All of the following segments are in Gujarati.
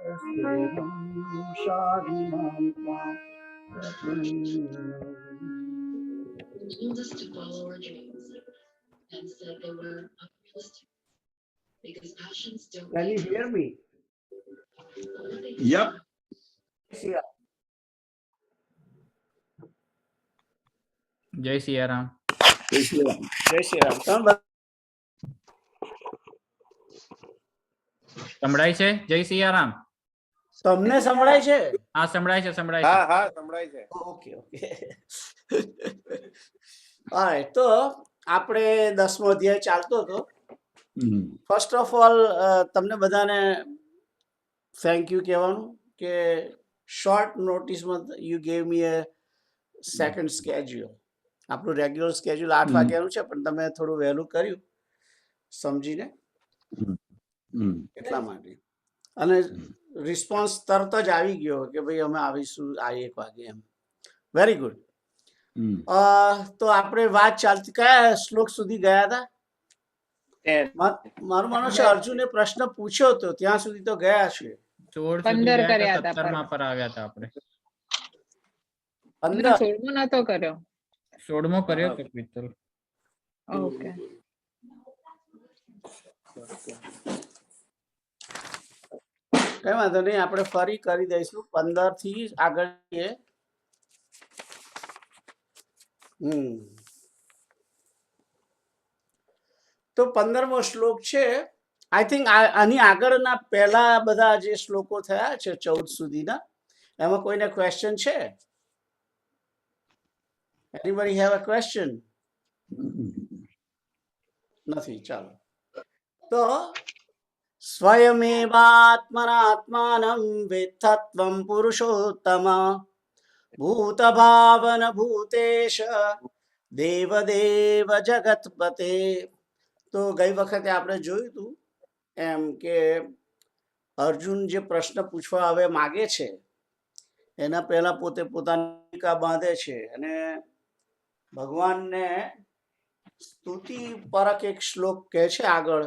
સ્થિરં શાધિમાન ત્વાં told us to follow our dreams and said they were unrealistic because passions don't Can you wait. hear me? Yep. Yeah. જય સિયારામ. જય શ્રી રામ. જય શ્રી રામ. તમે સંભળાય છે? જય સિયારામ. તમને સંભળાય છે? હા સંભળાય છે, સંભળાય છે. હા હા સંભળાય છે. Okay okay. ઓલરાઈટ, તો આપણે 10મો અધ્યાય ચાલતો હતો. ફર્સ્ટ ઓફ ઓલ તમને બધાને થેન્ક યુ કહેવાનું કે શોર્ટ નોટિસમાં you gave me a second schedule. આપણું રેગ્યુલર સ્કેડ્યુલ 8 વાગ્યાનું છે, પણ તમે થોડું વહેલું કર્યું સમજીને, એટલા માટે. અને રિસ્પોન્સ તરત જ આવી ગયો કે ભાઈ અમે આવીશું આ 1 વાગે એમ. Very good. તો આપણે વાત ચાલતી, કયા શ્લોક સુધી ગયા હતા? મારું માનો છે અર્જુને પ્રશ્ન પૂછ્યો હતો ત્યાં સુધી તો ગયા છે. 16 સુધી ગયા હતા, 17મા પર આવ્યા હતા આપણે. 16મો નતો કર્યો. 16મો કર્યો તો પિત્તલ. ઓકે. કઈ વાંધો નહીં, આપણે ફરી કરી દઈશું. 15 થી આગળ જઈએ. તો 15મો શ્લોક છે. આઈ થિંક આની આગળના પહેલા બધા જે શ્લોકો થયા છે 14 સુધીના, એમાં કોઈને ક્વેશ્ચન છે? Anybody have a question? નથી. ચાલો, તો સ્વયમેવાત્મનાત્માનં વેત્થત્વં પુરુષોત્તમ ભૂતભાવન ભૂતેશ દેવદેવ જગતપતે. તો ગઈ વખતે આપણે જોયું હતું એમ કે અર્જુન જે પ્રશ્ન પૂછવા હવે માગે છે એના પહેલા પોતે પોતાની ભૂમિકા બાંધે છે અને ભગવાનને સ્તુતિ પરક એક શ્લોક કહે છે આગળ.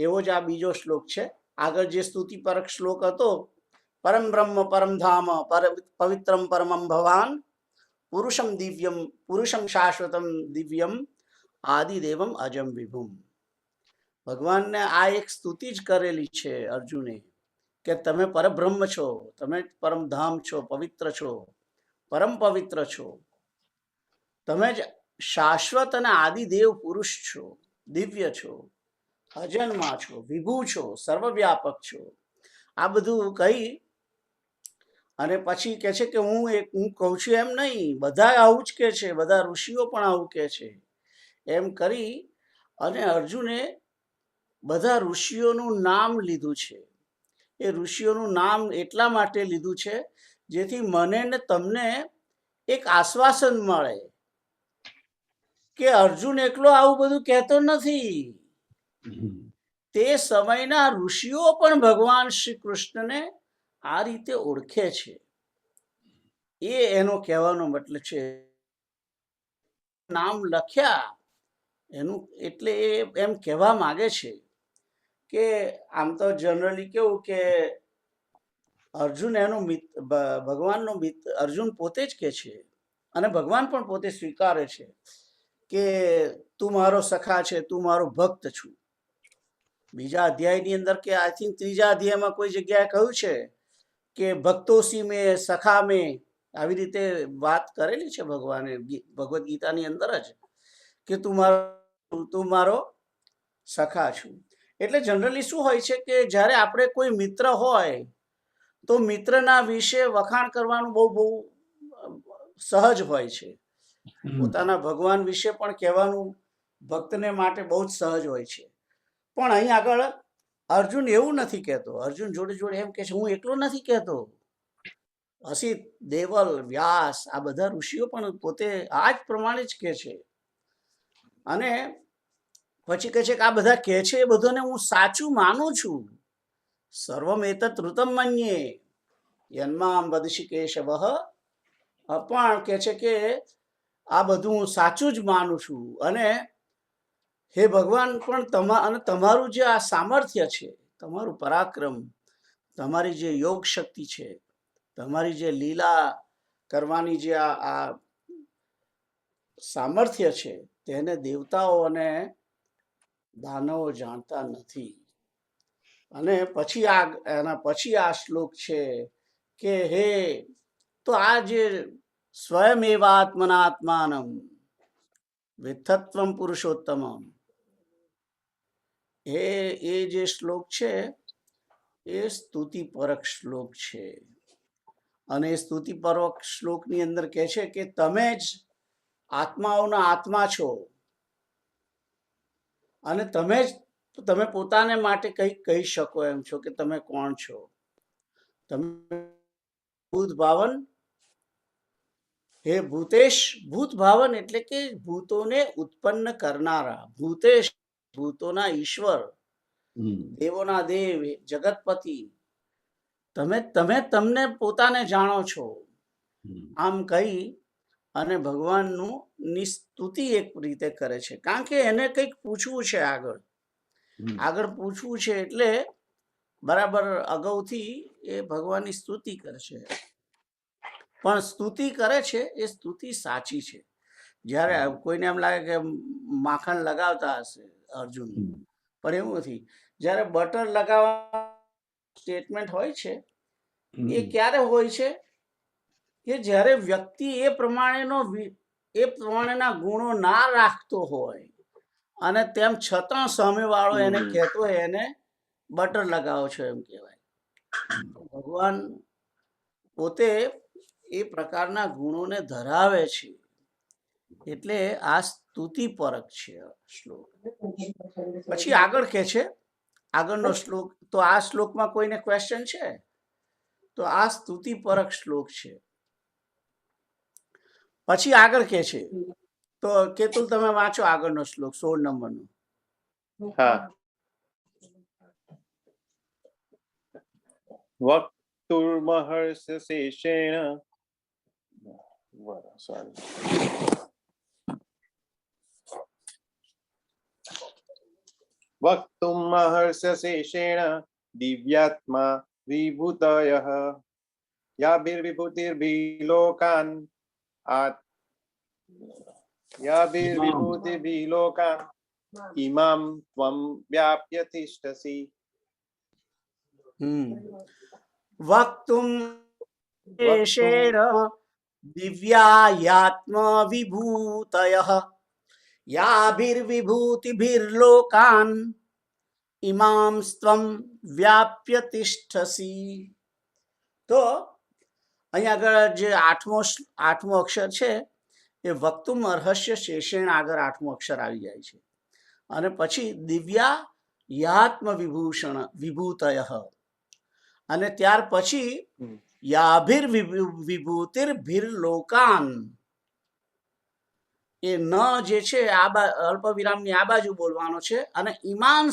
એવો જ આ બીજો શ્લોક છે. આગળ જે સ્તુતિ પરક શ્લોક હતો, પરમ બ્રહ્મ પરમ ધામ પવિત્રમ પરમમ ભવાન પુરુષમ દિવ્યમ પુરુષમ શાશ્વતમ દિવ્યમ આદિદેવમ અજમ વિભુમ. ભગવાનને આ એક સ્તુતિ જ કરેલી છે અર્જુને કે તમે પરબ્રહ્મ છો, તમે પરમધામ છો, પવિત્ર છો, પરમ પવિત્ર છો, તમે જ શાશ્વત અને આદિદેવ પુરુષ છો, દિવ્ય છો, અજન્મા છો, વિભુ છો, સર્વવ્યાપક છો. આ બધું કહી અને પછી કહે છે કે હું કહું છું એમ નહીં, બધા આવું જ કે છે, બધા ઋષિઓ પણ આવું કે છે. એમ કરી અને અર્જુને બધા ઋષિઓનું નામ લીધું છે. એ ઋષિઓનું નામ એટલા માટે લીધું છે જેથી મને ને તમને એક આશ્વાસન મળે કે અર્જુન એકલો આવું બધું કહેતો નથી. તે સમયના ઋષિઓ પણ ભગવાન શ્રી કૃષ્ણને આ રીતે ઓળખે છે. એ એનો કહેવાનો મતલબ છે. નામ લખ્યા એનું એટલે એ એમ કહેવા માંગે છે કે આમ તો જનરલી કેવું કે અર્જુન એનો મિત્ર, ભગવાનનો મિત્ર અર્જુન પોતે જ કે છે અને ભગવાન પણ પોતે સ્વીકારે છે કે તું મારો સખા છે, તું મારો ભક્ત છું. બીજા અધ્યાયની અંદર કે આઈ થિંક ત્રીજા અધ્યાયમાં કોઈ જગ્યાએ કહ્યું છે કે ભક્તોસી મેં સખા મેં, આવી રીતે વાત કરેલી છે ભગવાને ભગવદ્ ગીતાની અંદર જ કે તું મારો સખા છું. એટલે જનરલી શું હોય છે કે જ્યારે આપણે કોઈ મિત્ર હોય તો મિત્રના વિશે વખાણ કરવાનું બહુ બહુ સહજ હોય છે. પોતાના ભગવાન વિશે પણ કહેવાનું ભક્તને માટે બહુ જ સહજ હોય છે. પણ અહીં આગળ અર્જુન એવું નથી કહેતો. અર્જુન જોડે જોડે એમ કહે છે હું એકલો નથી કહેતો. અસિત, દેવલ, વ્યાસ આ બધા ઋષિઓ પણ પોતે આ જ પ્રમાણે જ કહે છે. અને પછી કહે છે કે આ બધા કહે છે એ બધાને હું સાચું માનું છું. સર્વમેતત ઋતમ મન્યે યન્મામ વદસી કેશવ. પણ કહે છે કે આ બધું હું સાચું જ માનું છું. અને હે ભગવાન, પણ તમારું જે આ સામર્થ્ય છે, તમારું પરાક્રમ, તમારી જે યોગ શક્તિ છે, તમારી જે લીલા કરવાની જે આ સામર્થ્ય છે, તેને દેવતાઓ અને દાનવો જાણતા નથી. અને પછી એના પછી આ શ્લોક છે કે હે, તો આ જે સ્વયં એવાત્મનાત્માનમ વિથત્વમ પુરુષોત્તમમ, એ જે શ્લોક છે એ સ્તુતિપરક શ્લોક છે. અને સ્તુતિપરક શ્લોકની અંદર કહે છે કે તમે જ આત્માઓના આત્મા છો અને તમે પોતાને માટે કંઈક કહી શકો એમ છો કે તમે કોણ છો. તમે ભૂત ભાવન, હે ભૂતેશ, ભૂત ભાવન એટલે કે ભૂતોને ઉત્પન્ન કરનારા, ભૂતેશ ભૂતોના ઈશ્વર, દેવોના દેવ, જગતપતિ, તમને પોતાને જાણો છો. આમ કહી અને ભગવાનનું ની સ્તુતિ એક રીતે કરે છે, કારણ કે એને કંઈક પૂછવું છે, આગળ પૂછવું છે, એટલે બરાબર અગાઉથી એ ભગવાનની સ્તુતિ કરશે. પણ સ્તુતિ કરે છે એ સ્તુતિ સાચી છે. જ્યારે કોઈને એમ લાગે કે માખણ લગાવતા હશે અર્જુન, પણ એવું નથી. જ્યારે બટર લગાવવા સ્ટેટમેન્ટ હોય છે એ ક્યારે હોય છે કે જ્યારે વ્યક્તિ એ પ્રમાણેના ગુણો ના રાખતો હોય અને તેમ છતાં સામેવાળો એને કહેતો હોય એને બટર લગાવો છો એમ કહેવાય. ભગવાન પોતે એ પ્રકારના ગુણોને ધરાવે છે, એટલે આ સ્તુતિપરક છે શ્લોક. પછી આગળ કે છે, આગળનો શ્લોક, તો આ શ્લોકમાં કોઈને ક્વેશ્ચન છે? તો આ સ્તુતિપરક શ્લોક છે. પછી આગળ કે છે, તો કેતુલ તમે વાંચો આગળનો શ્લોક 16 નંબરનો. હા. વક્તુર્મહર્ષશેષેણ વક્તુમ મહર્ષશેષેણ દિવ્યાત્મા વિભૂતયઃ યાભિર્વિભૂતિર્વિલોકાન યાભિર્વિભૂતિર્વિલોકાન ઇમામ ત્વમ વ્યાપ્ય તિષ્ઠસી. વક્તુમ શેષેણ દિવ્યાયાત્મ વિભૂતયઃ યાભિર્વિભૂતિભિર્લોકાન ઇમામ સ્ત્વમ વ્યાપ્ય તિષ્ઠસી. તો અહીંયા આગળ જે આઠમો અક્ષર છે એ વક્તુમ અર્હસ્ય શેષેણ આગળ આઠમો અક્ષર આવી જાય છે. અને પછી દિવ્યા યાત્મ વિભૂતયઃ, અને ત્યાર પછી યાભિર વિભૂતિર્ભિર્લોકાન, એ ન જે છે અલ્પ વિરામની આ બાજુ બોલવાનો છે, અને ઈમાન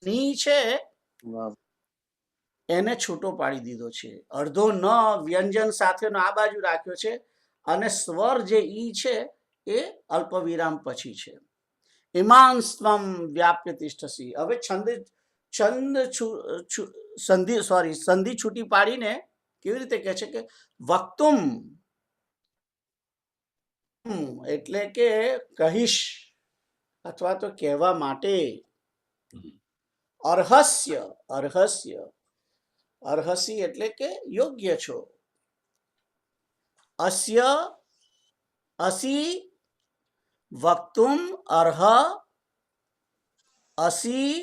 ની છે એને છૂટો પાડી દીધો છે. અડધો ન વ્યંજન સાથેનો આ બાજુ રાખ્યો છે, અને સ્વર જે ઈ છે એ અલ્પ વિરામ પછી છે. ઇમાન સ્વમ વ્યાપ્ય તિષ્ઠસી. હવે સંધિ છૂટી પાડીને કેવી રીતે કહે છે કે વક્તુમ એટલે કે કહીશ અથવા તો કહેવા માટે, અર્હસી એટલે કે યોગ્ય છો, અસી વક્તુમ અર્હ અસી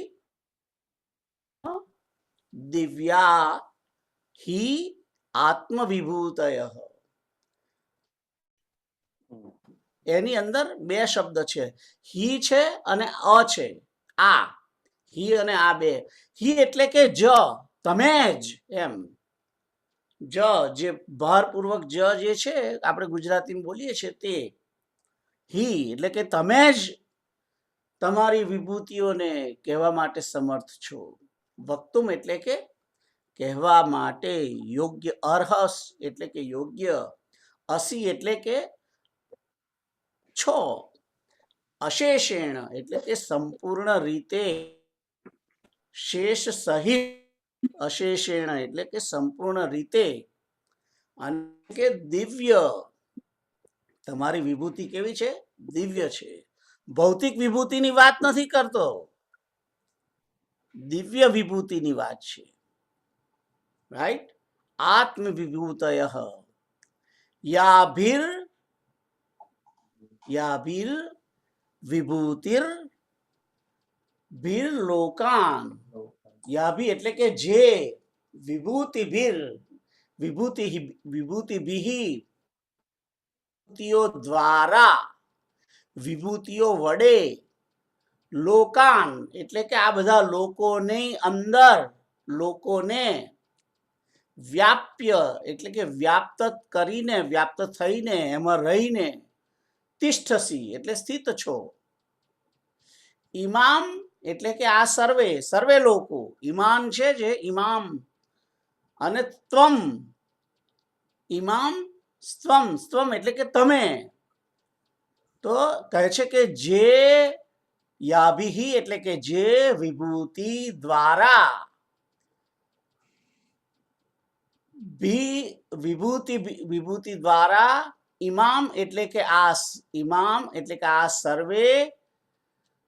દિવ્યા હિ આત્મવિભૂતયઃ. એની અંદર બે શબ્દ છે, હી છે અને અ છે. આ હી અને આ બે. હી એટલે કે જ, તમે જ, એમ. જ જે ભારપૂર્વક જ જે છે આપણે ગુજરાતીમાં બોલીએ છીએ તે. હી એટલે કે તમે જ તમારી વિભૂતિઓને કહેવા માટે સમર્થ છો. વક્તુમ એટલે કે કહેવા માટે યોગ્ય, અર્હસ એટલે કે યોગ્ય, અસી એટલે કે છો, અશેષેણ એટલે કે સંપૂર્ણ રીતે, શેષ સહિત અશેષેણ એટલે કે સંપૂર્ણ રીતે, અને કે દિવ્ય. તમારી વિભૂતિ કેવી છે? દિવ્ય છે. ભૌતિક વિભૂતિની વાત નથી કરતો, દિવ્ય વિભૂતિની વાત છે. રાઈટ? આત્મ વિભૂતય યાભિર વિભૂતિર ભીર લોકાન. યાભી એટલે કે જે, વિભૂતિભીર વિભૂતિભિહિ વિભૂતિઓ દ્વારા, વિભૂતિઓ વડે, લોકાન એટલે કે આ બધા લોકોની અંદર, લોકોને, વ્યાપ્ય એટલે કે વ્યાપ્ત કરીને, વ્યાપ્ત થઈને, એમાં રહીને, તિષ્ઠસી એટલે સ્થિત છો. ઇમામ એટલે કે આ સર્વે, સર્વે લોકો. ઇમાન છે જે ઇમામ, અને ત્વમ, ઇમામ સ્ત્વમ, સ્ત્વમ એટલે કે તમે. તો કહે છે કે જે યાભિહિ એટલે કે જે વિભૂતિ દ્વારા, વિભૂતિ દ્વારા, ઇમામ એટલે કે આ, ઇમામ એટલે કે આ સર્વે,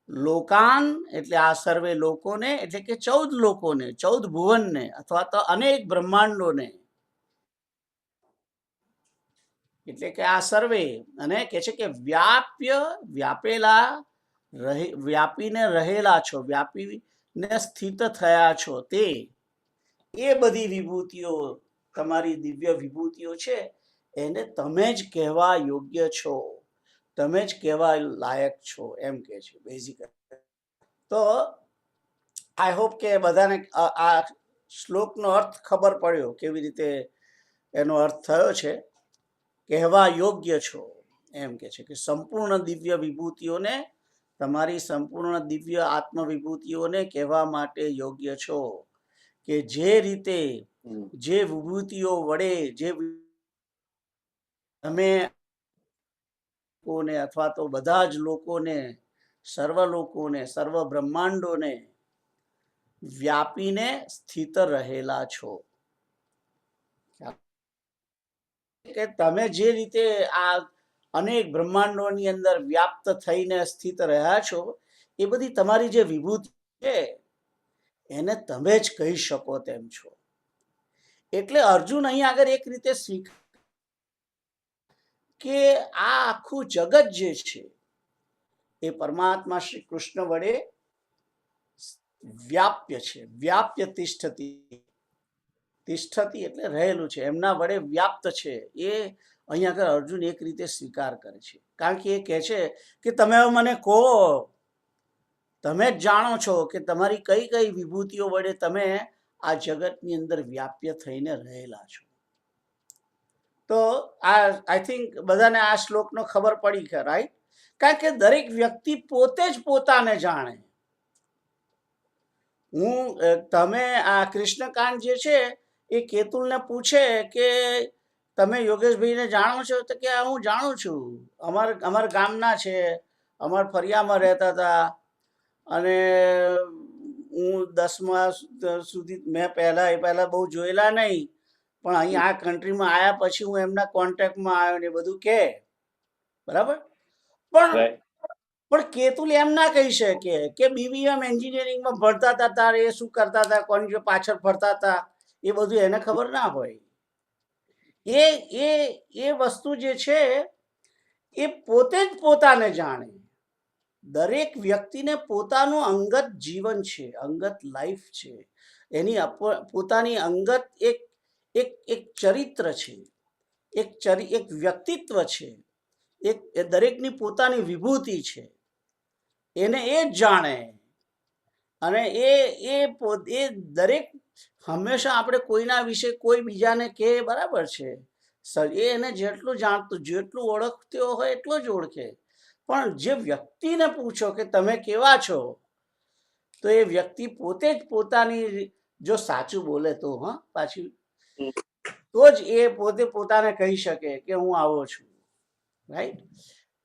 લોકાન એટલે આ સર્વે લોકોને, એટલે કે 14 લોકોને, 14 ભુવનને, અથવા તો અનેક બ્રહ્માંડોને, એટલે કે આ સર્વે. અને કે છે કે વ્યાપ્ય, વ્યાપેલા, વ્યાપીને રહેલા છો, વ્યાપીને સ્થિત થયા છો, તે એ બધી વિભૂતિઓ, તમારી દિવ્ય વિભૂતિઓ છે, એને તમે જ કહેવા યોગ્ય છો, તમે જ કહેવા લાયક છો, એમ કે છે બેઝિક. તો આઈ હોપ કે બધાને આ શ્લોકનો અર્થ ખબર પડ્યો, કેવી રીતે એનો અર્થ થયો છે. કહેવા યોગ્ય છો, એમ કે છે કે સંપૂર્ણ દિવ્ય વિભૂતિઓને, તમારી સંપૂર્ણ દિવ્ય આત્મ વિભૂતિઓને કહેવા માટે યોગ્ય છો, કે જે રીતે, જે વિભૂતિઓ વડે, જે તમે લોકોને, અથવા તો બધા જ લોકોને, સર્વ લોકોને, સર્વ બ્રહ્માંડોને વ્યાપીને સ્થિત રહેલા છો. કે તમે જે રીતે આ અનેક બ્રહ્માંડોની અંદર વ્યાપ્ત થઈને સ્થિત રહ્યા છો, એ બધી તમારી જે વિભૂતિ છે, એને તમે જ કહી શકો તેમ છો. એટલે અર્જુન અહીં આગળ એક રીતે સ્વીકાર કે આ આખું જગત જે છે, એ પરમાત્મા શ્રી કૃષ્ણ વડે વ્યાપ્ય છે. વ્યાપ્ય તિષ્ઠતી, તિષ્ઠતી એટલે રહેલું છે, એમના વડે વ્યાપ્ત છે. એ અહીં આગળ અર્જુન એક રીતે સ્વીકાર કરે છે, કારણ કે એ કહે છે કે તમે મને કહો, તમે જ જાણો છો કે તમારી કઈ કઈ વિભૂતિઓ વડે તમે આ જગતની અંદર વ્યાપ્ય થઈને રહેલા છો. તો આઈ થિંક બધાને આ શ્લોકનો ખબર પડી કે રાઈટ? કારણ કે દરેક વ્યક્તિ પોતે જ પોતાને જાણે. તમે આ કૃષ્ણકાંત જે છે, એ કેતુલને પૂછે કે તમે યોગેશભાઈને જાણો છો? તો કે હું જાણું છું, અમારા ગામના છે, અમારા ફરિયામાં રહેતા હતા, અને હું 10મા સુધી મેં પહેલા બહુ જોયેલા નહીં, પણ અહીં આ કન્ટ્રીમાં આવ્યા પછી હું એમના કોન્ટેક્ટમાં આવ્યો ને બધું કે બરાબર. પણ કેતુલ એમ ના કહી શકે કે બીબીએમ એન્જિનિયરિંગમાં ભણતા હતા તારે એ શું કરતા હતા, કોની પાછળ ફરતા હતા, એ બધું એને ખબર ના હોય. એ વસ્તુ જે છે એ પોતે જ પોતાને જાણે. દરેક વ્યક્તિને પોતાનું અંગત જીવન છે, અંગત લાઈફ છે, એની પોતાની અંગત એક ચરિત્ર છે, એક વ્યક્તિત્વ છે, એ દરેકની પોતાની વિભૂતિ છે, એને એ જ જાણે. અને એ દરેક હંમેશા આપણે કોઈના વિશે કોઈ બીજાને કહે બરાબર છે, એને જેટલું જાણતું, જેટલું ઓળખતો હોય એટલો જ ઓળખે. પણ જે વ્યક્તિને પૂછો કે તમે કેવા છો, તો એ વ્યક્તિ પોતે જ પોતાની, જો સાચું બોલે તો, પાછી તો જ એ પોતે પોતાને કહી શકે કે હું આવો છું, રાઈટ?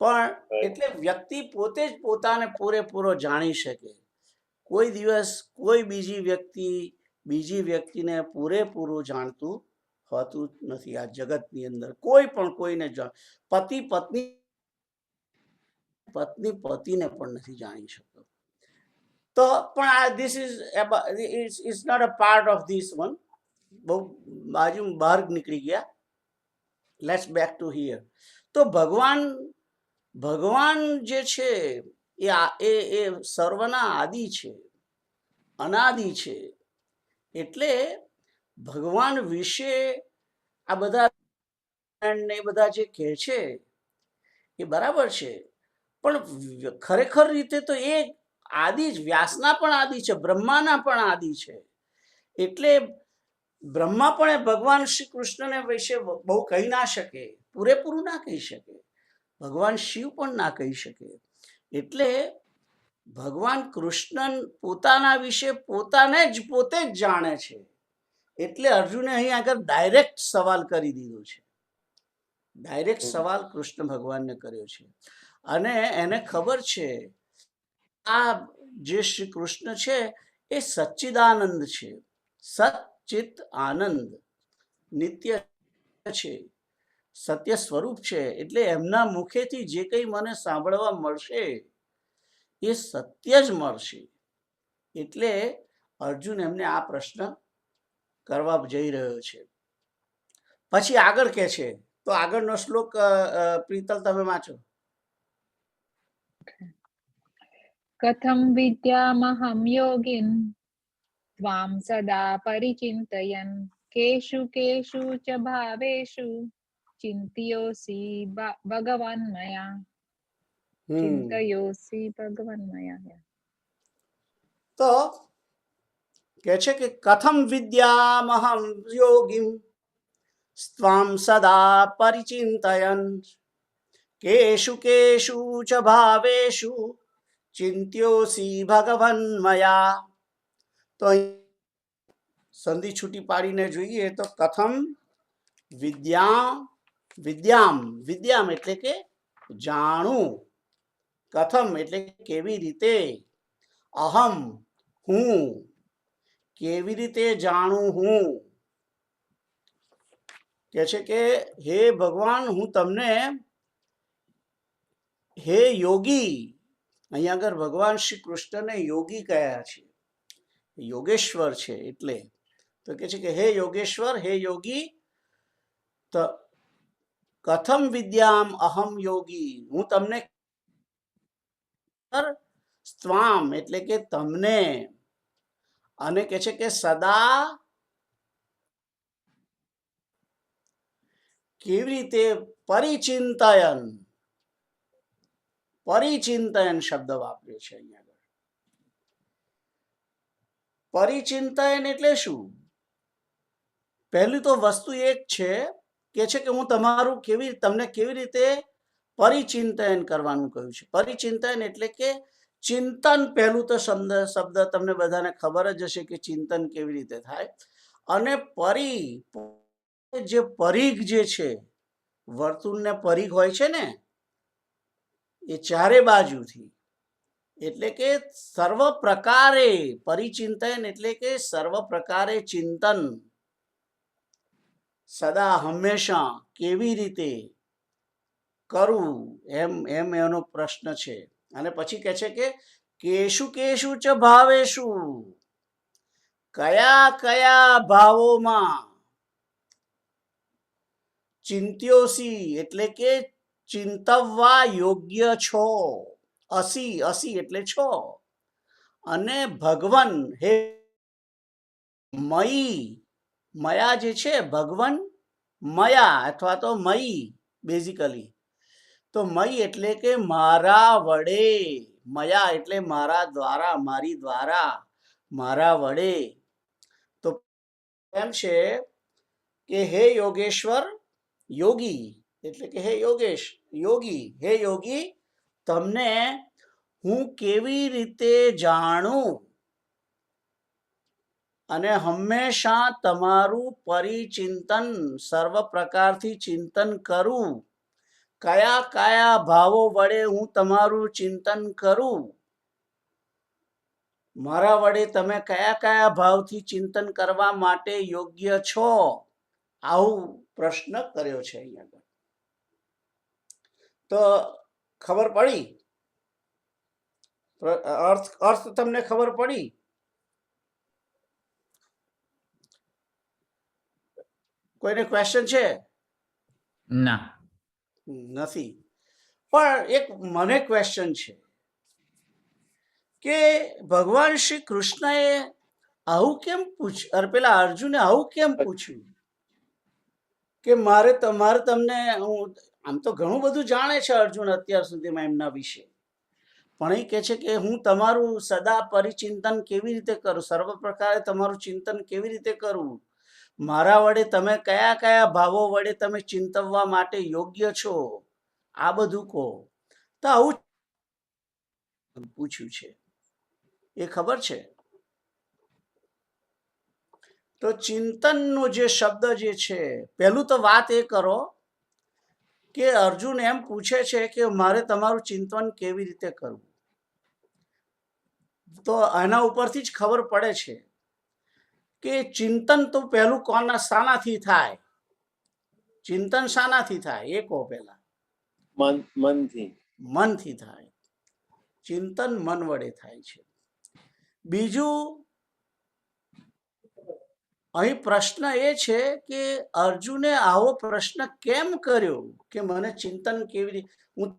પણ એટલે વ્યક્તિ પોતે જ પોતાને પૂરેપૂરો જાણી શકે. કોઈ દિવસ કોઈ બીજી વ્યક્તિ બીજી વ્યક્તિને પૂરેપૂરું જાણતું હોતું નથી. આ જગતની અંદર કોઈ પણ કોઈને પતિ પત્ની પતિને પણ નથી જાણી શકતો. તો પણ આ this is not a part of this one. બહુ બાજુ બહાર નીકળી ગયા. Let's back to here. તો ભગવાન જે છે એ સર્વના આદિ છે, અનાદિ છે. એટલે ભગવાન વિશે આ બધા જે કહે છે એ બરાબર છે, પણ ખરેખર રીતે તો એ આદિ જ, વ્યાસના પણ આદિ છે, બ્રહ્માના પણ આદિ છે. એટલે બ્રહ્મા પણ એ ભગવાન શ્રી કૃષ્ણને વિશે બહુ કહી ના શકે, પૂરેપૂરું ના કહી શકે. ભગવાન શિવ પણ ના કહી શકે. એટલે ભગવાન કૃષ્ણ પોતાના વિશે પોતે જ જાણે છે. એટલે અર્જુને અહીં આગળ ડાયરેક્ટ સવાલ કરી દીધો છે. ડાયરેક્ટ સવાલ કૃષ્ણ ભગવાનને કર્યો છે. અને એને ખબર છે આ જે શ્રી કૃષ્ણ છે એ સચ્ચિદાનંદ છે, સચ્ચિત આનંદ, નિત્ય છે, સત્ય સ્વરૂપ છે. એટલે એમના મુખેથી જે કંઈ મને સાંભળવા મળશે એ સત્ય જ મળશે. એટલે અર્જુન એમને આ પ્રશ્ન કરવા જઈ રહ્યો છે. પછી આગળ કે છે, તો આગળનો શ્લોક પ્રીતલ તમે વાંચો. કથમ વિદ્યામહં યોગિન ત્વામ સદા પરિચિંતયન કેષુ કેષુ ચ ભાવેષુ ચિંતયોસી ભગવાન મયા. ચિંતયોસી ભગવાન મયા. તો કે છે કે કથમ વિદ્યામહં યોગિમ સ્ત્વામ સદા પરિચિંતયન કેષુ કેષુ ચ ભાવેષુ ચિંત્યોસી ભગવન મયા. તો સંધિ છૂટી પાડીને જોઈએ તો કથમ વિદ્યામ એટલે કે જાણું, કથમ એટલે કેવી રીતે, અહમ હું, કેવી રીતે જાણું હું. કે છે કે હે ભગવાન, હું તમને, હે યોગી, અહીંયા આગળ ભગવાન શ્રી કૃષ્ણને યોગી કયા છે, યોગેશ્વર છે. એટલે તો કે છે કે હે યોગેશ્વર, હે યોગી, તો કથમ વિદ્યામ અહમ યોગી, હું તમને, સ્ત્વામ એટલે કે તમને, અને કે છે કે સદા કેવી રીતે પરિચિંતયન શબ્દ વાપર્યો છે અહીંયા આગળ. પરિચિંતયન એટલે શું? પહેલી તો વસ્તુ એક છે કે હું તમને કેવી રીતે પરિચિંતન કરવાનું કહ્યું છે. પરિચિંતન એટલે કે ચિંતન. પહેલું તો શબ્દ તમને બધાને ખબર જ હશે કે ચિંતન કેવી રીતે થાય. અને જે પરિઘ જે છે, વર્તુળને પરિઘ હોય છે ને, એ ચારે બાજુથી, એટલે કે સર્વ પ્રકારે પરિચિંતન એટલે કે સર્વ પ્રકારે ચિંતન, સદા હંમેશા કેવી રીતે કરવું, એમ એનો પ્રશ્ન છે. અને પછી કહે છે કે કેશુ કેશુ ચ ભાવેશુ, કયા કયા ભાવોમાં, ચિંત્યોસી એટલે કે ચિંતવવા યોગ્ય છો, અસી એટલે છો, અને ભગવન હે મયા જે છે, ભગવન મયા અથવા તો મયી બેઝિકલી. તો મય એટલે કે મારા વડે, મયા એટલે મારા દ્વારા, મારી દ્વારા, મારા વડે. તો એમ છે કે હે યોગેશ્વર, યોગી એટલે કે હે યોગેશ, યોગી, હે યોગી, તમને હું કેવી રીતે જાણું અને હંમેશા તમારું પરિચિંતન, સર્વ પ્રકારથી ચિંતન કરું. કયા કયા ભાવો વડે હું તમારું ચિંતન કરું. મારા વડે તમે કયા કયા ભાવથી ચિંતન કરવા માટે યોગ્ય છો? આવું પ્રશ્ન કર્યો છે અહીંયા આગળ. તો ખબર પડી? અર્થ અર્થ તમને ખબર પડી? કોઈને ક્વેશ્ચન છે? ના. નથી. પણ એક મને ક્વેશ્ચન છે કે ભગવાન શ્રી કૃષ્ણએ આવું કેમ પૂછ્યું, પેલા અર્જુને આવું કેમ પૂછ્યું કે મારે તમને, હું આમ તો ઘણું બધું જાણે છે અર્જુન અત્યાર સુધીમાં એમના વિશે, પણ એ કહે છે કે હું તમારું સદા પરિચિંતન કેવી રીતે કરું, સર્વ પ્રકારે તમારું ચિંતન કેવી રીતે કરું, મારા વડે તમે કયા કયા ભાવો વડે તમે ચિંતવવા માટે યોગ્ય છો, આ બધું કહો. તો આવું પૂછ્યું છે, એ ખબર છે? તો ચિંતનનો જે શબ્દ જે છે, પહેલું તો વાત એ કરો કે અર્જુન એમ પૂછે છે કે મારે તમારું ચિંતન કેવી રીતે કરવું. તો આના ઉપરથી જ ખબર પડે છે કે ચિંતન તો પહેલું કોના શાનાથી થાય? ચિંતન શાનાથી થાય એ કહો પહેલા. મનથી. મનથી થાય. ચિંતન મન વડે થાય છે. બીજું, અહીં પ્રશ્ન એ છે કે અર્જુને આવો પ્રશ્ન કેમ કર્યો કે મને ચિંતન કેવી રીતે, હું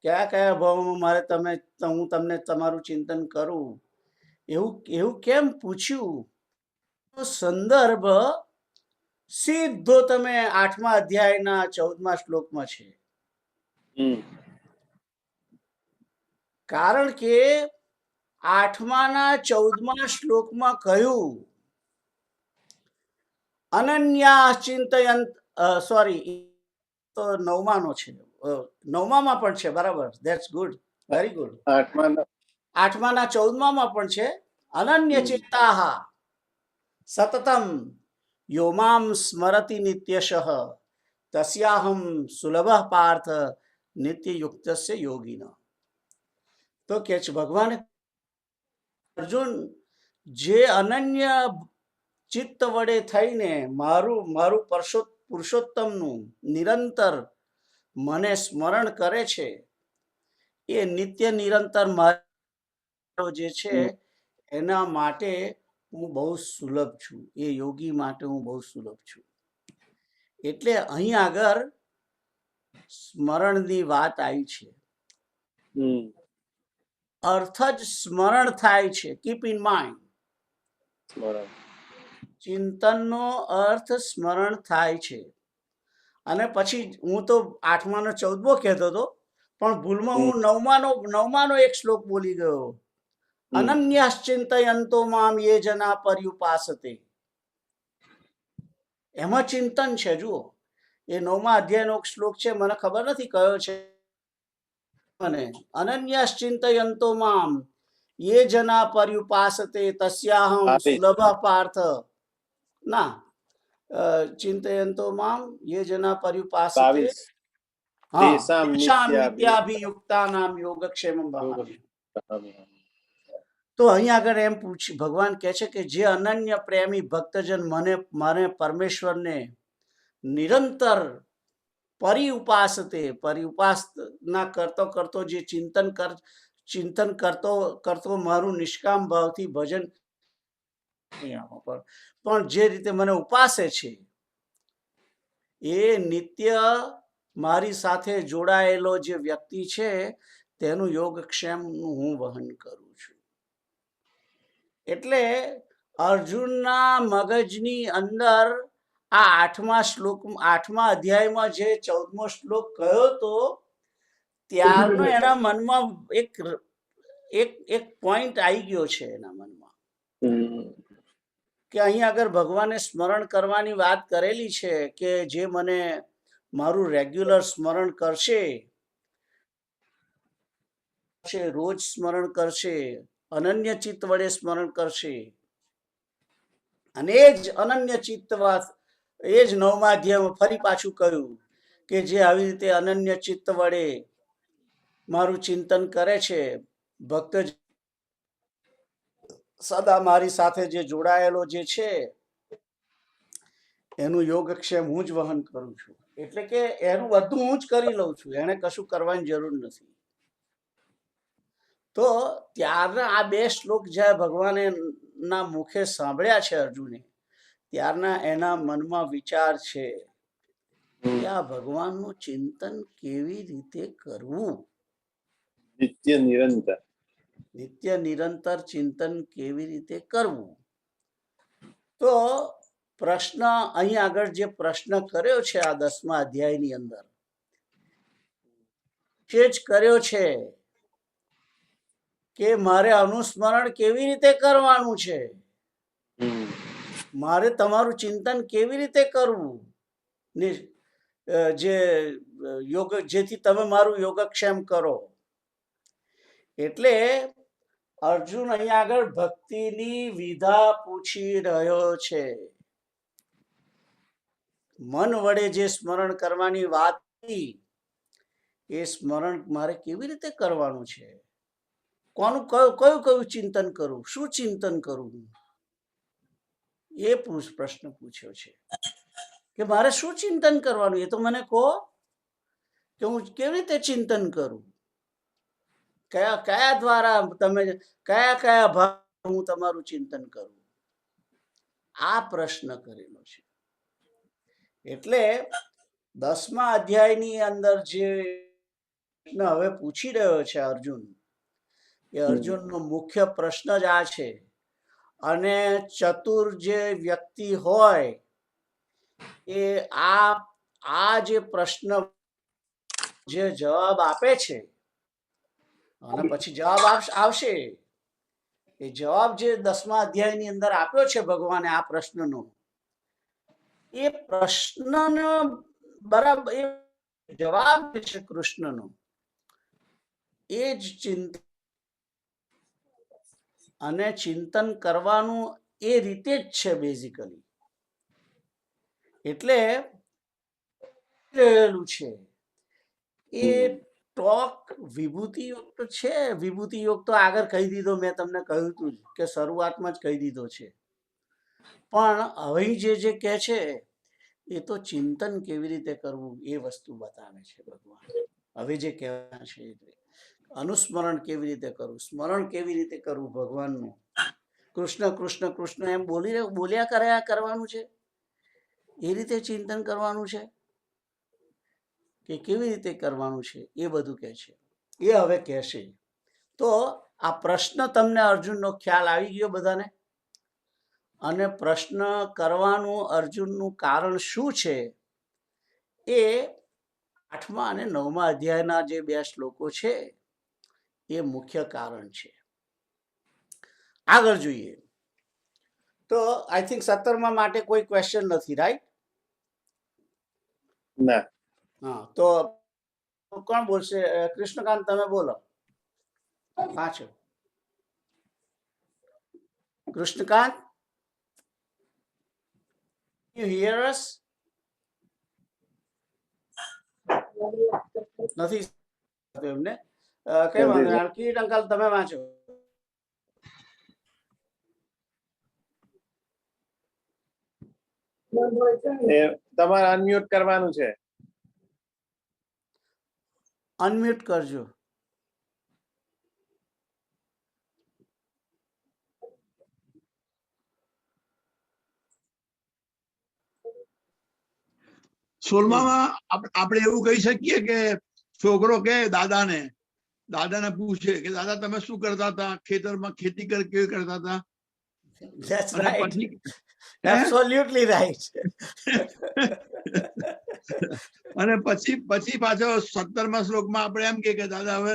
કયા કયા ભાવમાં મારે હું તમને તમારું ચિંતન કરું, એવું કેમ પૂછ્યું? સંદર્ભ સીધો તમે 8મા અધ્યાયના 14મા શ્લોકમાં છે. કારણ કે 8માના 14મા શ્લોકમાં કહ્યું અનન્યા ચિંતયંત, સોરી, તો 9માનો છે, 9મામાં પણ છે, બરાબર, ધેટ્સ ગુડ, વેરી ગુડ. 8માના 14મામાં પણ છે, અનન્ય ચિત્તાહ સતતમ યોમામ સ્મરતિ નિત્યશઃ તસ્યાહમ સુલભ પાર્થ નિત્યયુક્તસ્ય યોગિન. તો કે છે ભગવાને, અર્જુન, જે અનન્ય ચિત્ત વડે થઈને મારું પુરુષોત્તમનું નિરંતર મને સ્મરણ કરે છે, એ નિત્ય નિરંતર મારો જે છે એના માટે હું બહુ સુલભ છું, એ યોગી માટે હું બહુ સુલભ છું. એટલે અહીં આગળ સ્મરણની વાત આવી છે. અર્થ જ સ્મરણ થાય છે. કીપ ઇન માઇન્ડ, ચિંતનનો અર્થ સ્મરણ થાય છે. અને પછી હું તો 8માનો 14મો કહેતો હતો, પણ ભૂલમાં હું 9માનો એક શ્લોક બોલી ગયો. અનન્યશ્ચિંતયંતો મામ યે જના પર્યુપાસતે. એમાં ચિંતન છે. જુઓ, એ 9મા અધ્યાયનો શ્લોક છે, મને ખબર નથી કયો છે. મને અનન્યશ્ચિંતયંતો મામ યે જના પર્યુપાસતે તસ્યાહમ સુલભ પાર્થ, ના, ચિંતયંતો મામ યે જના પર્યુપાસતે તેષાં નિત્યાભિયુક્તાનામ યોગક્ષેમં વહામિ. તો અહીં આગળ એમ ભગવાન કહે છે કે જે અનન્ય પ્રેમી ભક્તજન મને પરમેશ્વરને નિરંતર પરિઉપાસના કરતો જે ચિંતન કરતો મારું નિષ્કામ ભાવથી ભજન, પણ જે રીતે મને ઉપાસે છે, એ નિત્ય મારી સાથે જોડાયેલો જે વ્યક્તિ છે તેનું યોગક્ષેમનું હું વહન કરું છું. એટલે અર્જુનના મગજની અંદર આ 8મા અધ્યાયમાં જે 14મો શ્લોક કયો તો ત્યારનો એના મનમાં એક પોઈન્ટ આવી ગયો છે એના મનમાં કે અહીં આગળ ભગવાને સ્મરણ કરવાની વાત કરેલી છે કે જે મને મારું રેગ્યુલર સ્મરણ કરશે, રોજ સ્મરણ કરશે, અનન્ય ચિત્ત વડે સ્મરણ કરશે, અને એ જ અનન્ય ચિત્તવાદ, એ જ 9મા અધ્યાયમાં ફરી પાછું કહ્યું કે જે આવી રીતે અનન્ય ચિત્ત વડે મારું ચિંતન કરે છે, ભક્ત સદા મારી સાથે જે જોડાયેલો જે છે એનું યોગક્ષેમ હું જ વહન કરું છું, એટલે કે એનું બધું હું જ કરી લઉં છું, એને કશું કરવાની જરૂર નથી. તો ત્યારના આ બે શ્લોક જ્યારે ભગવાને ના મુખે સાંભળ્યા છે અર્જુને, ત્યારના એના મનમાં વિચાર છે કે આ ભગવાનનું ચિંતન કેવી રીતે કરવું, નિત્ય નિરંતર. નિત્ય નિરંતર ચિંતન કેવી રીતે કરવું. તો પ્રશ્ન અહીં આગળ જે પ્રશ્ન કર્યો છે આ 10મા અધ્યાયની અંદર છે જ કર્યો છે કે મારે અનુસ્મરણ કેવી રીતે કરવાનું છે, મારે તમારું ચિંતન કેવી રીતે કરવું, જે યોગ જેથી તમે મારું યોગક્ષેમ કરો. એટલે અર્જુન અહીંયા આગળ ભક્તિની વિધા પૂછી રહ્યો છે. મન વડે જે સ્મરણ કરવાની વાત હતી એ સ્મરણ મારે કેવી રીતે કરવાનું છે, કોનું કયું કયું ચિંતન કરું, શું ચિંતન કરું, એ પ્રશ્ન પૂછ્યો છે કે મારે શું ચિંતન કરવાનું, એ તો મને કહો કે હું કેવી રીતે ચિંતન કરું, કયા કયા દ્વારા તમે કયા કયા ભાગ હું તમારું ચિંતન કરું, આ પ્રશ્ન કરેલો છે. એટલે 10મા અધ્યાયની અંદર જે હવે પૂછી રહ્યો છે અર્જુન, એ અર્જુનનો મુખ્ય પ્રશ્ન જ આ છે. અને ચતુર જે વ્યક્તિ હોય એ આ જે પ્રશ્ન જે જવાબ આપે છે અને પછી જવાબ આવશે, એ જવાબ જે 10મા અધ્યાયની અંદર આપ્યો છે ભગવાને આ પ્રશ્નનો, એ પ્રશ્નનો બરાબર એ જવાબ છે કૃષ્ણનો, એ જ ચિંતન અને ચિંતન કરવાનું એ રીતે જ છે બેઝિકલી. એટલે રહેલું છે એ ટોક વિભૂતિ યોગ તો છે. વિભૂતિ યોગ તો આગળ કહી દીધો, મેં તમને કહ્યું હતું કે શરૂઆતમાં જ કહી દીધો છે. પણ હવે જે કહે છે એ તો ચિંતન કેવી રીતે કરવું એ વસ્તુ બતાવે છે ભગવાન. હવે જે કહેવાય છે અનુસ્મરણ કેવી રીતે કરવું, સ્મરણ કેવી રીતે કરવું ભગવાનનું, કૃષ્ણ કૃષ્ણ કૃષ્ણ એમ બોલ્યા કર્યા કરવાનું છે, એ રીતે ચિંતન કરવાનું છે કે કેવી રીતે કરવાનું છે, એ બધું કહે છે, એ હવે કહેશે. તો આ પ્રશ્ન તમને અર્જુનનો ખ્યાલ આવી ગયો બધાને, અને પ્રશ્ન કરવાનું અર્જુનનું કારણ શું છે એ 8મા અને 9મા અધ્યાયના જે 2 શ્લોકો છે એ મુખ્ય કારણ છે. આગળ જોઈએ તો આઈ થિંક 17મા માટે કોઈ ક્વેશ્ચન નથી, રાઈટ? ના. હા, તો કોણ બોલશે? કૃષ્ણકાંત તમે બોલો પાછો. Krishan Kant, you hear us? નથી એમને કઈ વાંધો નહીં. કીટ અંકલ તમે વાંચો. તમારે અનમ્યુટ કરવાનું છે. અનમ્યુટ કરજો. સોલમામાં આપણે એવું કહી શકીએ કે છોકરો કે દાદાને પૂછે કે દાદા તમે શું કરતા હતા, ખેતરમાં ખેતી કેવી કરતા હતા? That's right. Absolutely right. અને પછી પાછો 17મા શ્લોકમાં આપણે એમ કે દાદા હવે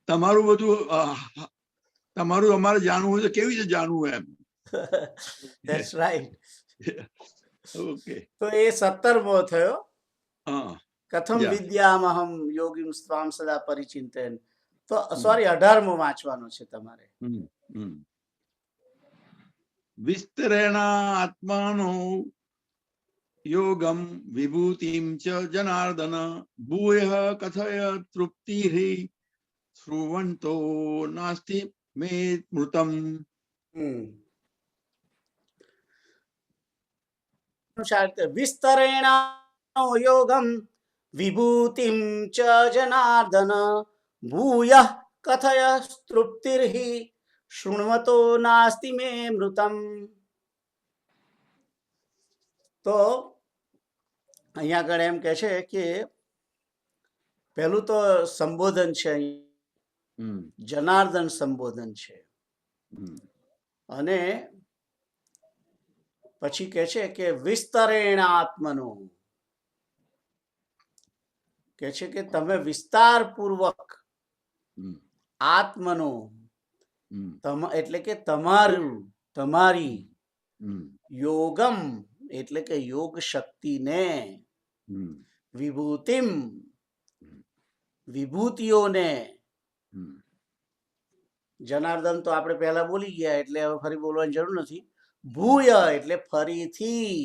તમારું બધું અમારે જાણવું હોય તો કેવી રીતે જાણવું એમ. That's right. ઓકે, તો એ 17મો થયો. હા, કથમ વિદ્યામહમ યોગીમ સ્વામ સદા પરિચિંતયન. તો સોરી 18મો વાંચવાનો છે તમારે. વિસ્તરેણ આત્માનો યોગમ વિભૂતિમ ચ જનાર્દન ભૂય કથય તૃપ્તિ શ્રુવંતો નાસ્તિ મે મૃતમ. વિસ્તરેણ યોગમ વિભૂતિમ ચ જનાર્દન ભૂયઃ કથય તૃપ્તિર્હિ શૃણવતો નાસ્તિ મે મૃતમ. તો અહીંયા આગળ એમ કે છે કે પહેલું તો સંબોધન છે, જનાર્દન સંબોધન છે, અને પછી કે છે કે વિસ્તરેણ આત્મનો, કે છે કે તમે વિસ્તાર પૂર્વક આત્મનો એટલે કે તમારું તમારી યોગમ એટલે કે યોગ શક્તિને વિભૂતિમ વિભૂતિઓને જનાર્દન તો આપણે પહેલા બોલી ગયા એટલે હવે ફરી બોલવાની જરૂર નથી. ભૂય એટલે ફરીથી,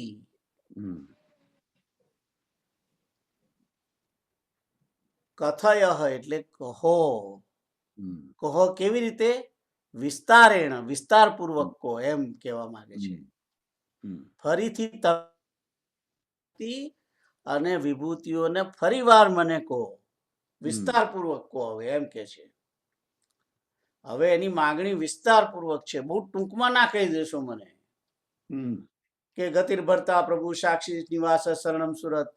કથય એટલે કહો. કહો કેવી રીતે? વિસ્તારેણ વિસ્તારપૂર્વક કહો એમ કહેવા માંગે છે. ફરીથી અને વિભૂતિઓને ફરીવાર મને કહો, વિસ્તારપૂર્વક કહો હવે એમ કે છે. હવે એની માગણી વિસ્તારપૂર્વક છે, બહુ ટૂંકમાં ના કહી દેશો મને કે ગતિર ભરતા પ્રભુ સાક્ષી નિવાસ શરણમ સુરત,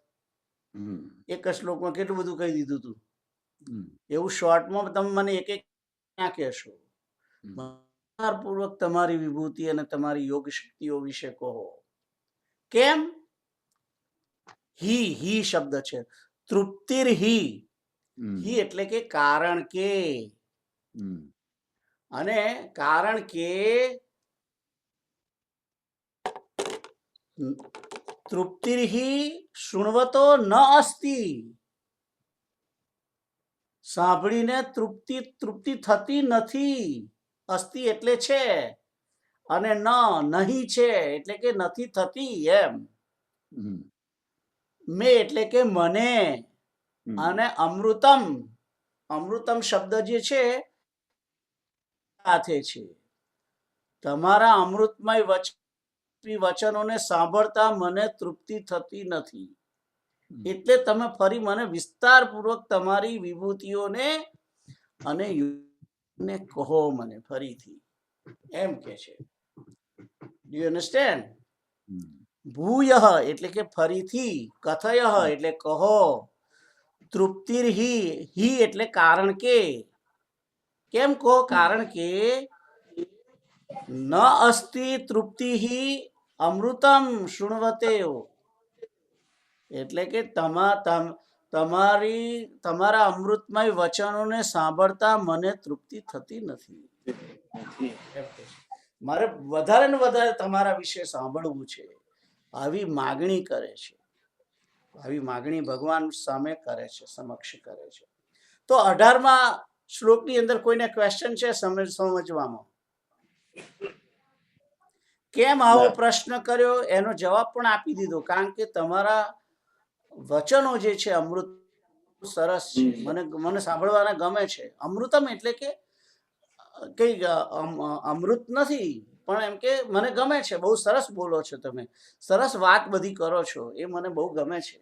એક શ્લોકમાં કેટલું બધું કહી દીધું હતું. એવું શોર્ટમાં તમે મને એક એક ના કહેશો. વિસ્તારપૂર્વક તમારી વિભૂતિ અને તમારી યોગ શક્તિઓ વિશે કહો. કેમ? હી શબ્દ છે. તૃપ્તિર હી એટલે કે કારણ કે, અને કારણ કે તૃપ્તિર્હિ શૃણવતો ન અસ્તિ, સાંભળીને તૃપ્તિ થતી નથી. અસ્તિ એટલે છે, અને નહીં છે એટલે કે નથી થતી એમ. મે એટલે કે મને, અને અમૃતમ, અમૃતમ શબ્દ જે છે સાથે છે. તમારા અમૃતમય વચનોને સાંભળતા મને તૃપ્તિ થતી નથી, એટલે તમે ફરી મને વિસ્તારપૂર્વક તમારી વિભૂતિઓને અને યોગને કહો મને ફરીથી એમ કે છે. Do you understand? ભૂયઃ એટલે કે ફરીથી, કથયઃ એટલે કહો, તૃપ્તિર્હિ હિ એટલે કારણ કે. કેમ કહો? કારણ કે ન અસ્તિ તૃપ્તિ અમૃતમ શૃણવતે, એટલે કે તમારા અમૃતમય વચનોને સાંભળતા મને તૃપ્તિ થતી નથી. મારે વધારે ને વધારે તમારા વિશે સાંભળવું છે, આવી માગણી કરે છે. આવી માગણી ભગવાન સામે કરે છે, સમક્ષ કરે છે. તો 18મા શ્લોકની અંદર કોઈને ક્વેશ્ચન છે સમજવામાં? કેમ આવો પ્રશ્ન કર્યો એનો જવાબ પણ આપી દીધો. કારણ કે તમારા વચનો જે છે અમૃત સરસ છે, મને સાંભળવાના ગમે છે. અમૃતમ એટલે કે કઈ અમૃત નથી, પણ એમ કે મને ગમે છે, બહુ સરસ બોલો છો તમે, સરસ વાત બધી કરો છો, એ મને બહુ ગમે છે.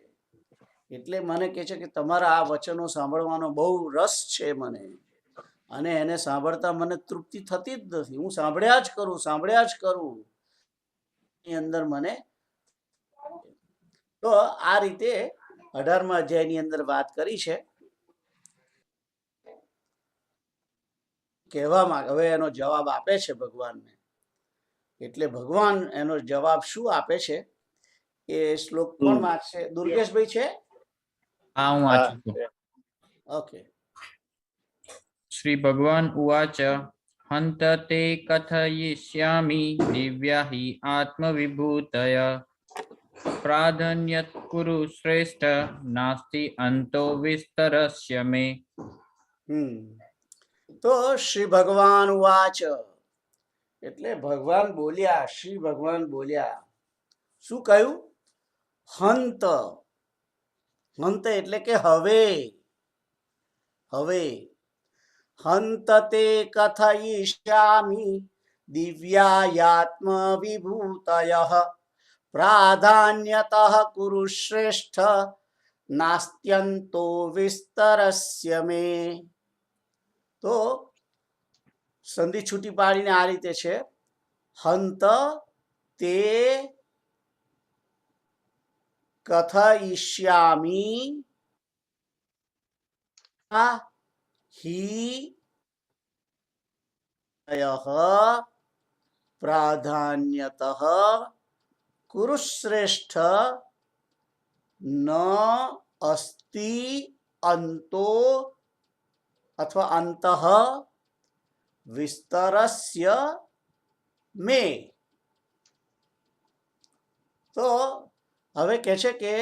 એટલે મને કહે છે કે તમારા આ વચનો સાંભળવાનો બહુ રસ છે મને, અને એને સાંભળતા મને તૃપ્તિ થતી જ નથી. હું સાંભળ્યા જ કરું એની અંદર મને. તો આ રીતે 18મા અધ્યાયની અંદર વાત કરી છે. કહેવામાં હવે એનો જવાબ આપે છે ભગવાનને. એટલે ભગવાન એનો જવાબ શું આપે છે એ શ્લોક કોણ વાંચશે? દુર્ગેશભાઈ છે? હા, હું વાંચું છું. ઓકે. શ્રી ભગવાન ઉવાચ હંત તે કથયિષ્યામિ દિવ્યા હિ આત્મવિભૂતય પ્રાધાન્યત કુરુ શ્રેષ્ઠ નાસ્તિ અંતો વિસ્તરસ્ય મે. તો શ્રી ભગવાન વાચ એટલે ભગવાન બોલ્યા, શ્રી ભગવાન બોલ્યા. શું કહ્યું? હંત. હંત એટલે કે હવે. હવે હંત તે કથયિષ્યામિ દિવ્યાયાત્મ વિભૂતયઃ પ્રાધાન્યતઃ કુરુ શ્રેષ્ઠ નાસ્ત્યંતો વિસ્તરસ્ય મે. તો સંધિ છૂટી પાડીને આ રીતે છે, હંત તે કથયિષ્યામિ હિ પ્રાધાન્યતઃ કુરુ શ્રેષ્ઠ ન અસ્તિ અંતો અથવા અંતઃ વિસ્તરસ્ય મે. તો હવે કહે છે કે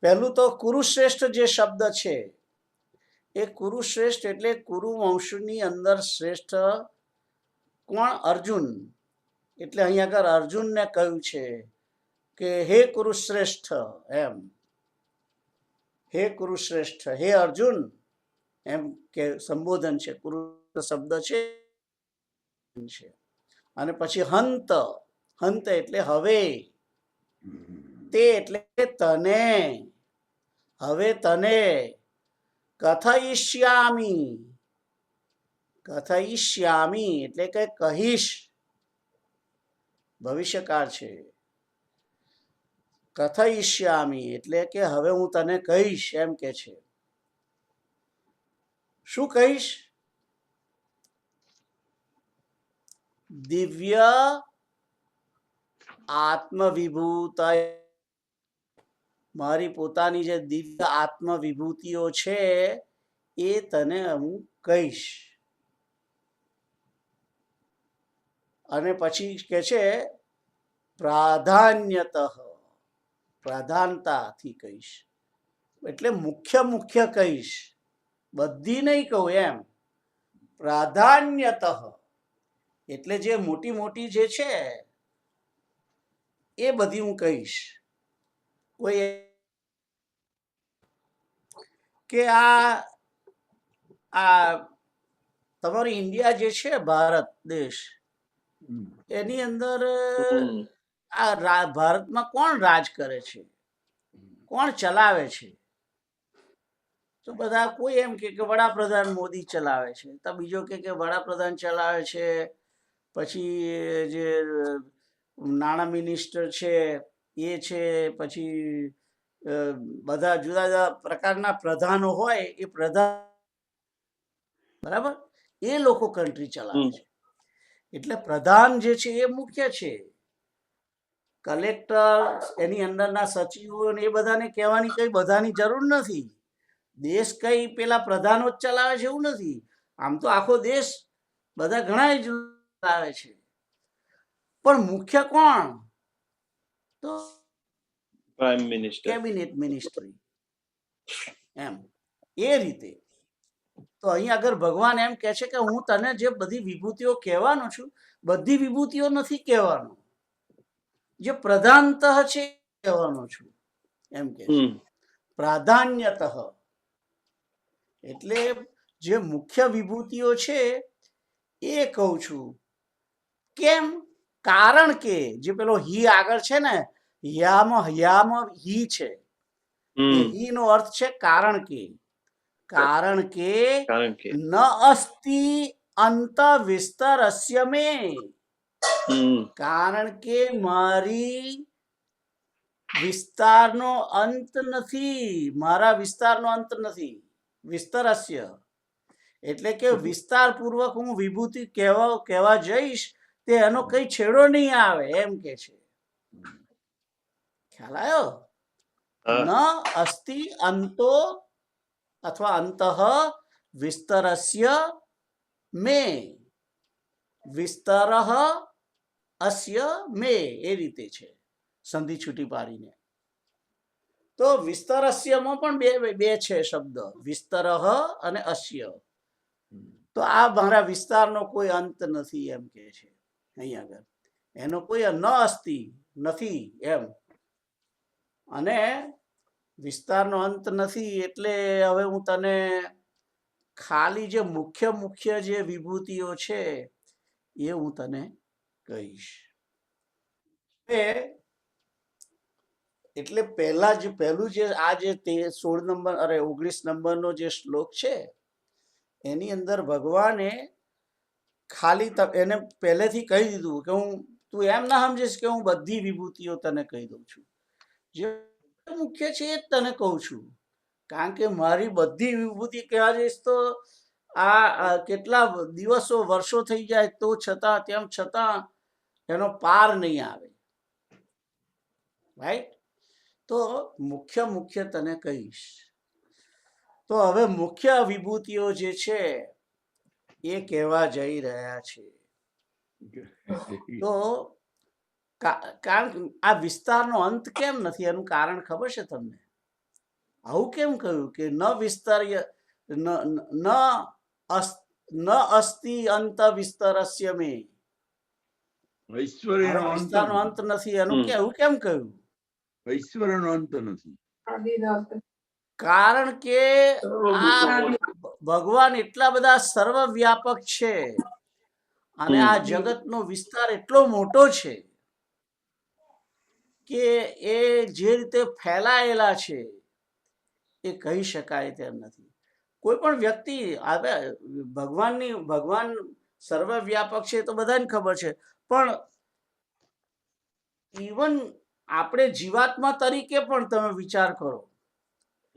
પહેલું તો કુરુશ્રેષ્ઠ જે શબ્દ છે એ કુરુશ્રેષ્ઠ એટલે કુરુ વંશની અંદર શ્રેષ્ઠ કોણ? અર્જુન. એટલે અહીંયા આગળ અર્જુનને કહ્યું છે કે હે કુરુશ્રેષ્ઠ, એમ હે કુરુશ્રેષ્ઠ, હે અર્જુન, એમ કે સંબોધન છે. કુરુ શબ્દ છે. અને પછી હંત, હંત એટલે હવે, તે એટલે તને, હવે તને, કથયિષ્યામિ, કથયિષ્યામિ એટલે કે કહીશ, ભવિષ્યકાળ છે. કથયિષ્યામિ એટલે કે હવે હું તને કહીશ, એમ કે છે. શું કહીશ? દિવ્ય આત્મવિભૂત, મારી પોતાની જે દિવ્ય આત્મવિભૂતિઓ છે એ તને હું કહીશ. અને પછી કે છે પ્રાધાન્યતઃ, પ્રાધાનતાથી કહીશ, એટલે મુખ્ય મુખ્ય કહીશ, બધી નહીં કહું એમ. પ્રાધાન્યતઃ એટલે જે મોટી મોટી જે છે એ બધી હું કહીશ. કોઈ કે આ તમારું ઇન્ડિયા જે છે, ભારત દેશ, એની અંદર આ ભારતમાં કોણ રાજ કરે છે, કોણ ચલાવે છે? તો બધા કોઈ એમ કે વડાપ્રધાન મોદી ચલાવે છે, તો બીજો કે વડાપ્રધાન ચલાવે છે, પછી જે નાણાં મિનિસ્ટર છે એ છે, પછી બધા જુદા જુદા પ્રકારના પ્રધાનો હોય એ પ્રધાન, બરાબર, એ લોકો કન્ટ્રી ચલાવે છે. એટલે પ્રધાન જે છે એ મુખ્ય છે. કલેક્ટર, એની અંદરના સચિવો એ બધાને કહેવાની કઈ બધાની જરૂર નથી. દેશ કઈ પેલા પ્રધાનો જ ચલાવે છે એવું નથી. આમ તો આખો દેશ બધા ઘણા જ ચલાવે છે, પણ મુખ્ય કોણ? તો પ્રાઇમ મિનિસ્ટર, કેબિનેટ મિનિસ્ટ્રી, એમ એ રીતે. તો અહીં આગળ ભગવાન એમ કહે છે કે હું તને જે બધી વિભૂતિઓ કહેવાનો છું, બધી વિભૂતિઓ નથી કહેવાનો, જે પ્રધાનતઃ છે એ કહેવાનો છું, એમ કે છે. પ્રાધાન્યતઃ એટલે જે મુખ્ય વિભૂતિઓ છે એ કહું છું. કેમ? કારણ કે જે પેલો હી આગળ છે ને, હ્યામાં હી છે, હી નો અર્થ છે કારણ કે. કારણ કે ન અસ્તિ અંત વિસ્તરસ્ય મે, કારણ કે મારી વિસ્તારનો અંત નથી, મારા વિસ્તારનો અંત નથી. વિસ્તરસ્ય એટલે કે વિસ્તાર પૂર્વક હું વિભૂતિ કહેવા જઈશ તે એનો કઈ છેડો નહીં આવે, એમ કે છે. ખ્યાલ આવ્યો? ન અસ્તિ અંતો અથવા અંતઃ વિસ્તરસ્ય મે, વિસ્તરઃ અસ્ય મે, એ રીતે છે સંધિ છૂટી પાડીને. તો વિસ્તરસ્યમાં પણ બે છે શબ્દ, વિસ્તરઃ અને અસ્ય. તો આ મારા વિસ્તારનો કોઈ અંત નથી, એમ કે છે અહીં આગળ. એનો કોઈ ન અસ્તિ, નથી એમ. અને વિસ્તારનો અંત નથી એટલે હવે હું તને ખાલી જે મુખ્ય મુખ્ય જે વિભૂતિઓ છે એ હું તને કહીશ. એટલે પહેલું જે આ જે 16 નંબર 19 નંબરનો જે શ્લોક છે એની અંદર ભગવાને ખાલી એને પહેલેથી કહી દીધું કે તું એમ ના સમજીશ કે હું બધી વિભૂતિઓ તને કહી દઉં છું, જે મુખ્ય છે એ જ તને કહું છું. કારણ કે મારી બધી વિભૂતિ કહેવા જઈશ તો આ કેટલા દિવસો વર્ષો થઈ જાય તો છતાં તેમ છતાં એનો પાર નહીં આવે. રાઈટ? તો મુખ્ય તને કહીશ. તો હવે મુખ્ય વિભૂતિઓ જે છે એ કહેવા જઈ રહ્યા છે. તો કારણ આ વિસ્તારનો અંત કેમ નથી એનું કારણ ખબર છે તમને? આવું કેમ કહ્યું કે ન વિસ્તાર્ય ન અસ્તિ અંત વિસ્તરસ્ય મે, વિસ્તારનો અંત નથી એનું કેવું કેમ કહ્યું? ઐશ્વર્યનો અંત નથી. કારણ કે આ ભગવાન એટલા બધા સર્વવ્યાપક છે અને આ જગતનો વિસ્તાર એટલો મોટો છે કે એ જે રીતે ફેલાયેલા છે એ કહી શકાય તેમ નથી. કોઈ પણ વ્યક્તિ ભગવાન સર્વવ્યાપક છે તો બધાને ખબર છે, પણ ઇવન આપણે જીવાત્મા તરીકે પણ તમે વિચાર કરો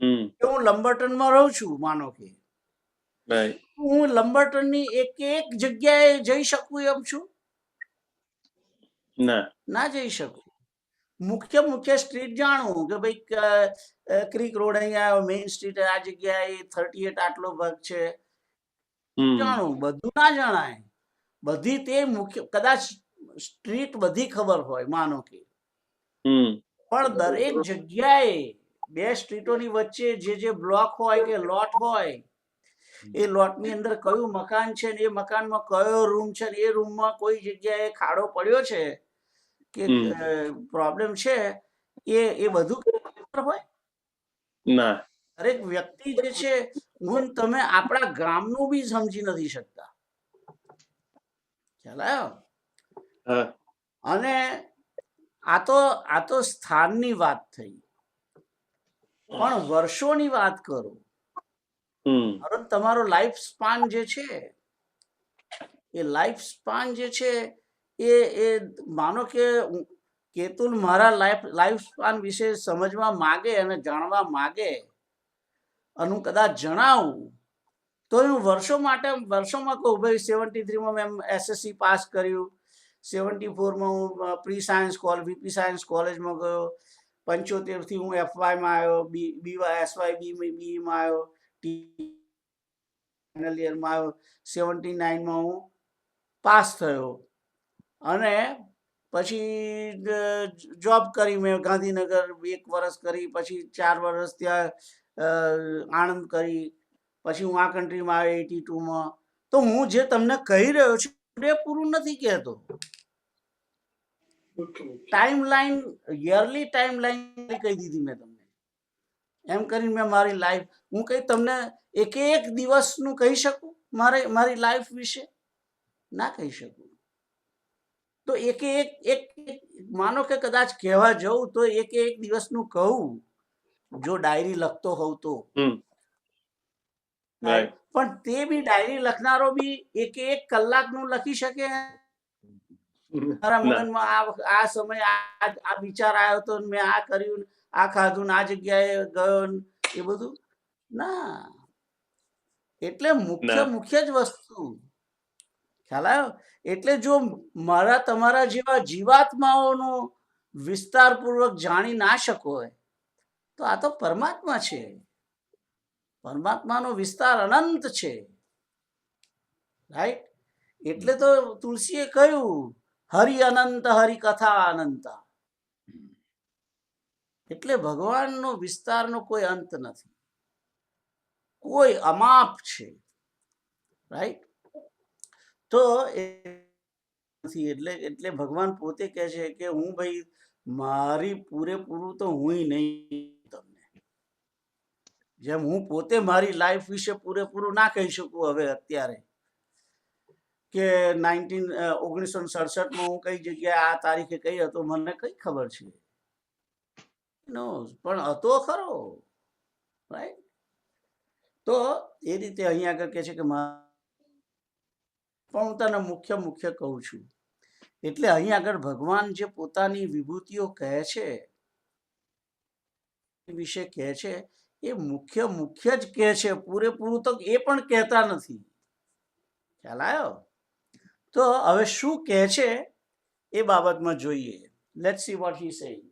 કે હું લંબર્ટનમાં રહું છું, માનો કે હું લંબર્ટનની એક જગ્યાએ જઈ શકું એમ છું? ના જઈ શકું. મુખ્ય સ્ટ્રીટ જાણું કે ભાઈ ક્રીક રોડ અહીંયા મેઇન સ્ટ્રીટ આ જગ્યાએ 38 આટલો ભાગ છે જાણું, બધું ના જણાય. બધી તે મુખ્ય કદાચ સ્ટ્રીટ બધી ખબર હોય માનો કે, પણ દરેક જગ્યાએ બે સ્ટ્રીટોની વચ્ચે જે બ્લોક હોય કે લોટ હોય એ લોટની અંદર કયું મકાન છે ને એ મકાનમાં કયો રૂમ છે ને એ રૂમમાં કોઈ જગ્યાએ ખાડો પડ્યો છે કે પ્રોબ્લેમ છે એ બધું ખબર હોય ના. દરેક વ્યક્તિ જે છે હું તમે આપણા ગામનું બી સમજી નથી શકતા. ખ્યાલ આવ્યો? અને આ તો સ્થાનની વાત થઈ, પણ વર્ષોની વાત કરો. તમારો લાઈફ સ્પાન જે છે એ લાઈફ સ્પાન જે છે એ માનો કે કેતુલ મારા લાઈફ સ્પાન વિશે સમજવા માગે અને જાણવા માગે અને હું કદાચ જણાવું તો હું વર્ષોમાં કહું ભાઈ 73માં મેં SSC પાસ કર્યું, 74માં હું પ્રી સાયન્સ વીપી સાયન્સ કોલેજમાં ગયો, 75થી હું FYમાં આવ્યો, SYBમાં આવ્યો, ફાઇનલ યરમાં આવ્યો, 79માં હું પાસ થયો અને પછી જોબ કરી મેં ગાંધીનગર 1 વર્ષ કરી, પછી 4 વર્ષ ત્યાં આણંદ કરી, પછી હું આ કન્ટ્રીમાં આવ્યો 82માં. તો હું જે તમને કહી રહ્યો છું એ પૂરું નથી કહેતો. Time line yearly time line કહી દીધી મેં તમને. એમ કરીને મેં મારી લાઈફ હું કઈ તમને એક દિવસનું કહી શકું મારી લાઈફ વિશે? ના કહી શકું. તો એક માનો કે કદાચ કહેવા જવું તો એક દિવસનું કહું જો ડાયરી લખતો હોઉં તો. પણ તે બી ડાયરી લખનારો બી એક કલાકનું લખી શકે? મારા મગનમાં આ સમય આ વિચાર આવ્યો તો મેં આ કર્યું, આ ખાધું, આ જગ્યાએ ગયો, એ બધું ના. એટલે મુખ્ય જ વસ્તુ ખ્યાલ આવ્યો? એટલે જો મારા તમારા જેવા જીવાત્માઓનો વિસ્તારપૂર્વક જાણી ના શકો તો આ તો પરમાત્મા છે. પરમાત્માનો વિસ્તાર અનંત છે. રાઈટ? એટલે તો તુલસીએ કહ્યું હરિ અનંત હરિ કથા અનંત. એટલે ભગવાનનો વિસ્તારનો કોઈ અંત નથી, કોઈ અમાપ છે. રાઈટ? તો એટલે ભગવાન પોતે કહે છે કે હું ભાઈ મારી પૂરેપૂરું તો હું નહીં તમને. જેમ હું પોતે મારી લાઈફ વિશે પૂરેપૂરું ના કહી શકું હવે અત્યારે કે 1967 હું કઈ જગ્યાએ આ તારીખે કઈ હતો મને કઈ ખબર છે નો, પણ હતો ખરો, રાઈટ? તો એ રીતે અહીંયા આગળ કે છે કે પણ હું તને મુખ્ય કહું છું. એટલે અહીંયા આગળ ભગવાન જે પોતાની વિભૂતિઓ કહે છે વિશે કહે છે એ મુખ્ય જ કહે છે, પૂરેપૂરું તો એ પણ કહેતા નથી. ખ્યાલ આવ્યો? તો હવે શું કહે છે એ બાબતમાં જોઈએ. Let's see what he saying.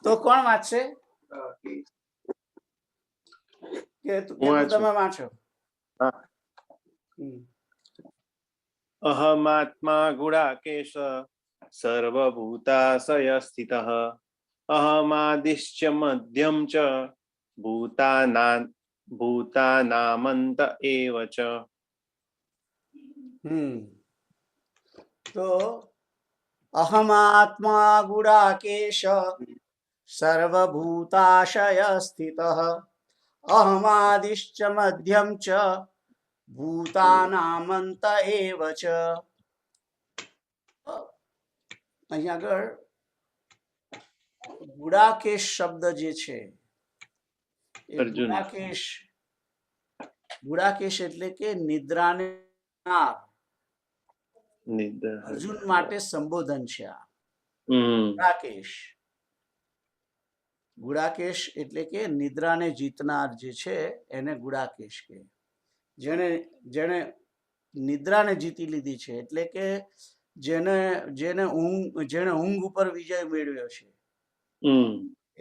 તો કોણ વાંચશે? કે તમે વાંચો. હા. અહમાત્મા ગુડાકેશ સર્વભૂતાશય સ્થિતઃ અહમાદિશ્ચ મધ્યમ ચ ભૂતાનામંત એવ ચ. તો અહમાત્મા ગુડાકેશ સર્વભૂતાશય સ્થિતઃ અહમાદિશ્ચ મધ્યમ ચ ભૂતાનામંત એવ ચ. અહીંયા આગળ ગુડાકેશ શબ્દ જે છે એ અર્જુન. ગુડાકેશ એટલે કે નિદ્રાને અર્જુન માટે સંબોધન છે આ. ગુડાકેશ એટલે કે નિદ્રાને જીતનાર જે છે એને ગુડાકેશ કહે. જેને નિદ્રાને જીતી લીધી છે એટલે કે જેને ઊંઘ ઉપર વિજય મેળવ્યો છે,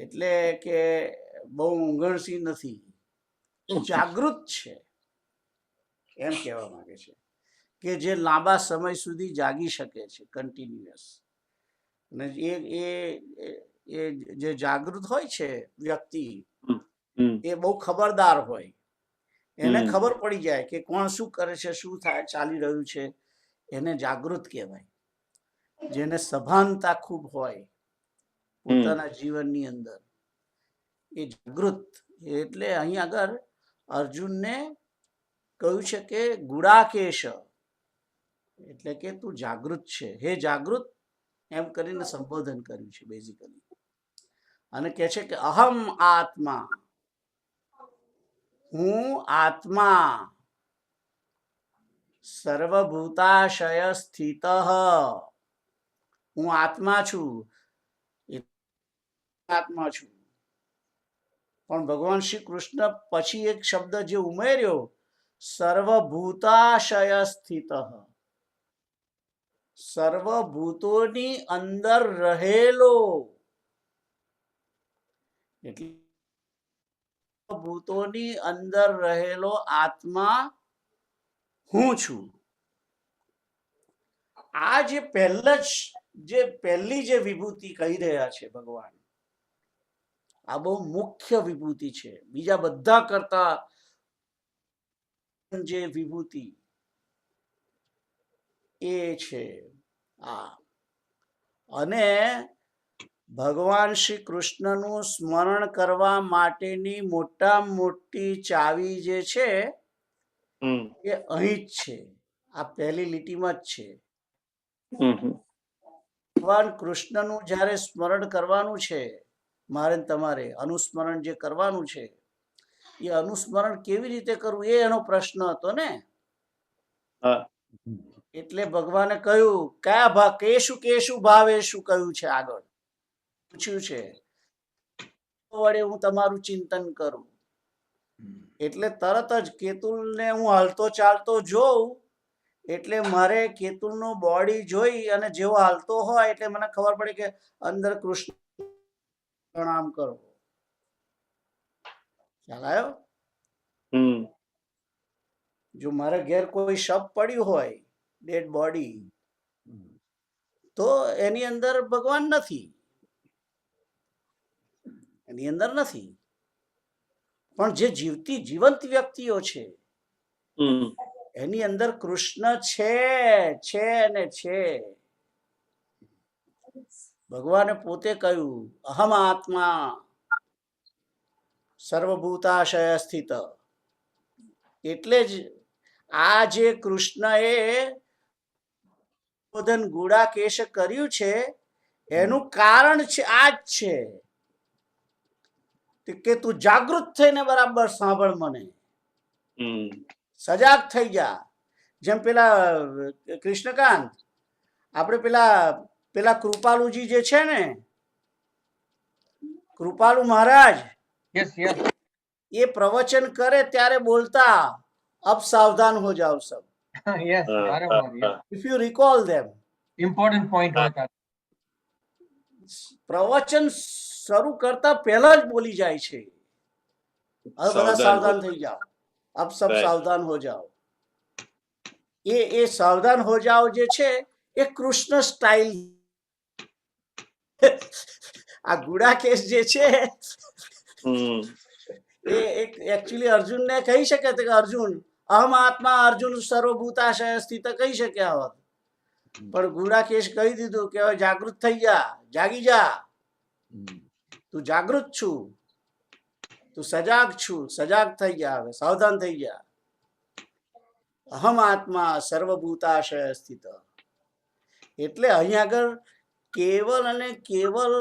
એટલે કે બહુ ઊંઘણસી નથી, જાગૃત છે એમ કહેવા માંગે છે કે જે લાંબા સમય સુધી જાગી શકે છે કન્ટિન્યુઅસ. અને એ જે જાગૃત હોય છે વ્યક્તિ એ બહુ ખબરદાર હોય, એને ખબર પડી જાય કે કોણ શું કરે છે, શું થાય ચાલી રહ્યું છે, એને જાગૃત કહેવાય. જેને સભાનતા ખૂબ હોય પોતાના જીવનની અંદર એ જાગૃત. એટલે અહીં આગળ અર્જુનને કહ્યું છે કે ગુડાકેશ એટલે કે તું જાગૃત છે, હે જાગૃત એમ કરીને સંબોધન કર્યું છે બેઝિકલી. અને કહે છે કે અહમ આત્મા, હું આત્મા, સર્વભૂતાશય સ્થિત, હું આત્મા છું, આત્મા છું. પણ ભગવાન શ્રી કૃષ્ણ પછી એક શબ્દ જે ઉમેર્યો, સર્વભૂતાશય સ્થિત, સર્વભૂતોની અંદર રહેલો. એટલે ભૂતોની અંદર રહેલો આત્મા હું છું. આ જે પહેલી જે વિભૂતિ કહી રહ્યા છે ભગવાન, આ બહુ મુખ્ય વિભૂતિ છે. બીજા બધા કરતા જે વિભૂતિ એ છે આ. અને ભગવાન શ્રી કૃષ્ણનું સ્મરણ કરવા માટેની મોટામાં મોટી ચાવી જે છે એ અહીં જ છે, આ પહેલી લીટીમાં જ છે. ભગવાન કૃષ્ણનું જ્યારે સ્મરણ કરવાનું છે મારે તમારે, અનુસ્મરણ જે કરવાનું છે એ અનુસ્મરણ કેવી રીતે કરવું એ એનો પ્રશ્ન હતો ને. એટલે ભગવાને કહ્યું કયા કેશુ ભાવે શું કહ્યું છે, આગળ પૂછ્યું છે વડે હું તમારું ચિંતન કરું. એટલે તરત જ કેતુલને હું હાલતો ચાલતો જોઉં એટલે મારે કેતુલનું બોડી જોઈ અને જેવો હાલતો હોય એટલે મને ખબર પડે કે અંદર કૃષ્ણ પ્રણામ કરો. ખ્યાલ આવ્યો? જો મારા ઘેર કોઈ શબ પડ્યું હોય, ડેડ બોડી, તો એની અંદર ભગવાન નથી, એની અંદર નથી. પણ જે જીવંત વ્યક્તિઓ છે એની અંદર કૃષ્ણ છે ને છે. ભગવાને પોતે કહ્યું અહમ આત્મા સર્વભૂતાશય સ્થિત. એટલે જ આ જે કૃષ્ણએ બોધન ગુડાકેશ કર્યું છે એનું કારણ છે આ જ છે કે તું જાગૃત થઈને બરાબર સાંભળ મને, હમ સજાગ થઈ જા. જેમ પેલા કૃષ્ણકાંત આપણે પેલા પેલા કૃપાલુજી જે છે ને, કૃપાલુ મહારાજ Yes, yes. એ પ્રવચન કરે ત્યારે બોલતા અબ સાવધાન હો જાઓ સબ. Yes, બરાબર, yes. If you recall them, Important point હતા. પ્રવચન શરૂ કરતા પહેલા જ બોલી જાય છે હવે બધા સાવધાન થઈ જાઓ, અબ સબ Right. સાવધાન હો જાઓ. એ સાવધાન હો જાઓ જે છે એ કૃષ્ણ સ્ટાઇલ. આ ગુડાકેશ જે છે હમ એ એક એકચ્યુઅલી અર્જુનને કહી શકે છે કે અર્જુન અહમ આત્મા અર્જુન સર્વભૂતાશય સ્થિત કહી શક્યા હોત, પણ ગુડાકેશ કહી દીધું કે હવે જાગૃત થઈ જા, જાગી જા, તું જાગૃત છું, તું સજાગ છું, સજાગ થઈ જા, હવે સાવધાન થઈ જા. અહમ આત્મા સર્વભૂતાશય સ્થિત. એટલે અહીંયા આગળ કેવલ અને કેવલ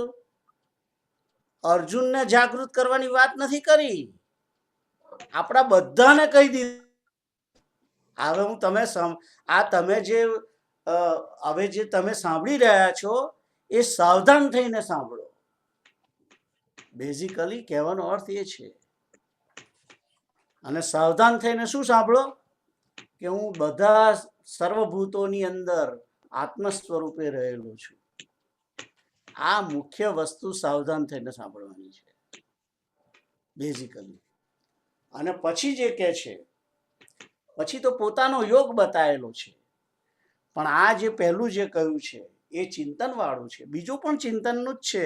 અર્જુનને જાગૃત કરવાની વાત નથી કરી, આપણા બધાને કહી દીધું. હવે હું તમે આ તમે જે હવે જે તમે સાંભળી રહ્યા છો એ સાવધાન થઈને સાંભળો. બેઝિકલી કહેવાનો અર્થ એ છે. અને સાવધાન થઈને શું સાંભળો કે હું બધા સર્વભૂતોની અંદર આત્મ સ્વરૂપે રહેલો છું. આ મુખ્ય વસ્તુ સાવધાન થઈને સાંભળવાની છે બેઝિકલી. અને પછી જે કહે છે પછી તો પોતાનો યોગ બતાવેલો છે, પણ આ જે પહેલું જે કહ્યું છે એ ચિંતન વાળું છે. બીજું પણ ચિંતનનું જ છે,